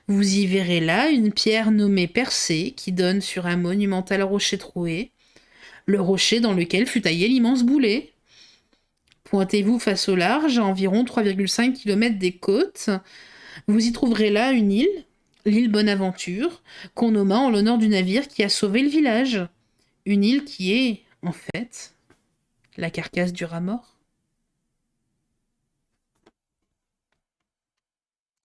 Vous y verrez là une pierre nommée Percée qui donne sur un monumental rocher troué, le rocher dans lequel fut taillé l'immense boulet. Pointez-vous face au large, à environ 3,5 km des côtes. Vous y trouverez là une île, l'île Bonaventure, qu'on nomma en l'honneur du navire qui a sauvé le village. Une île qui est, en fait, la carcasse du rat mort.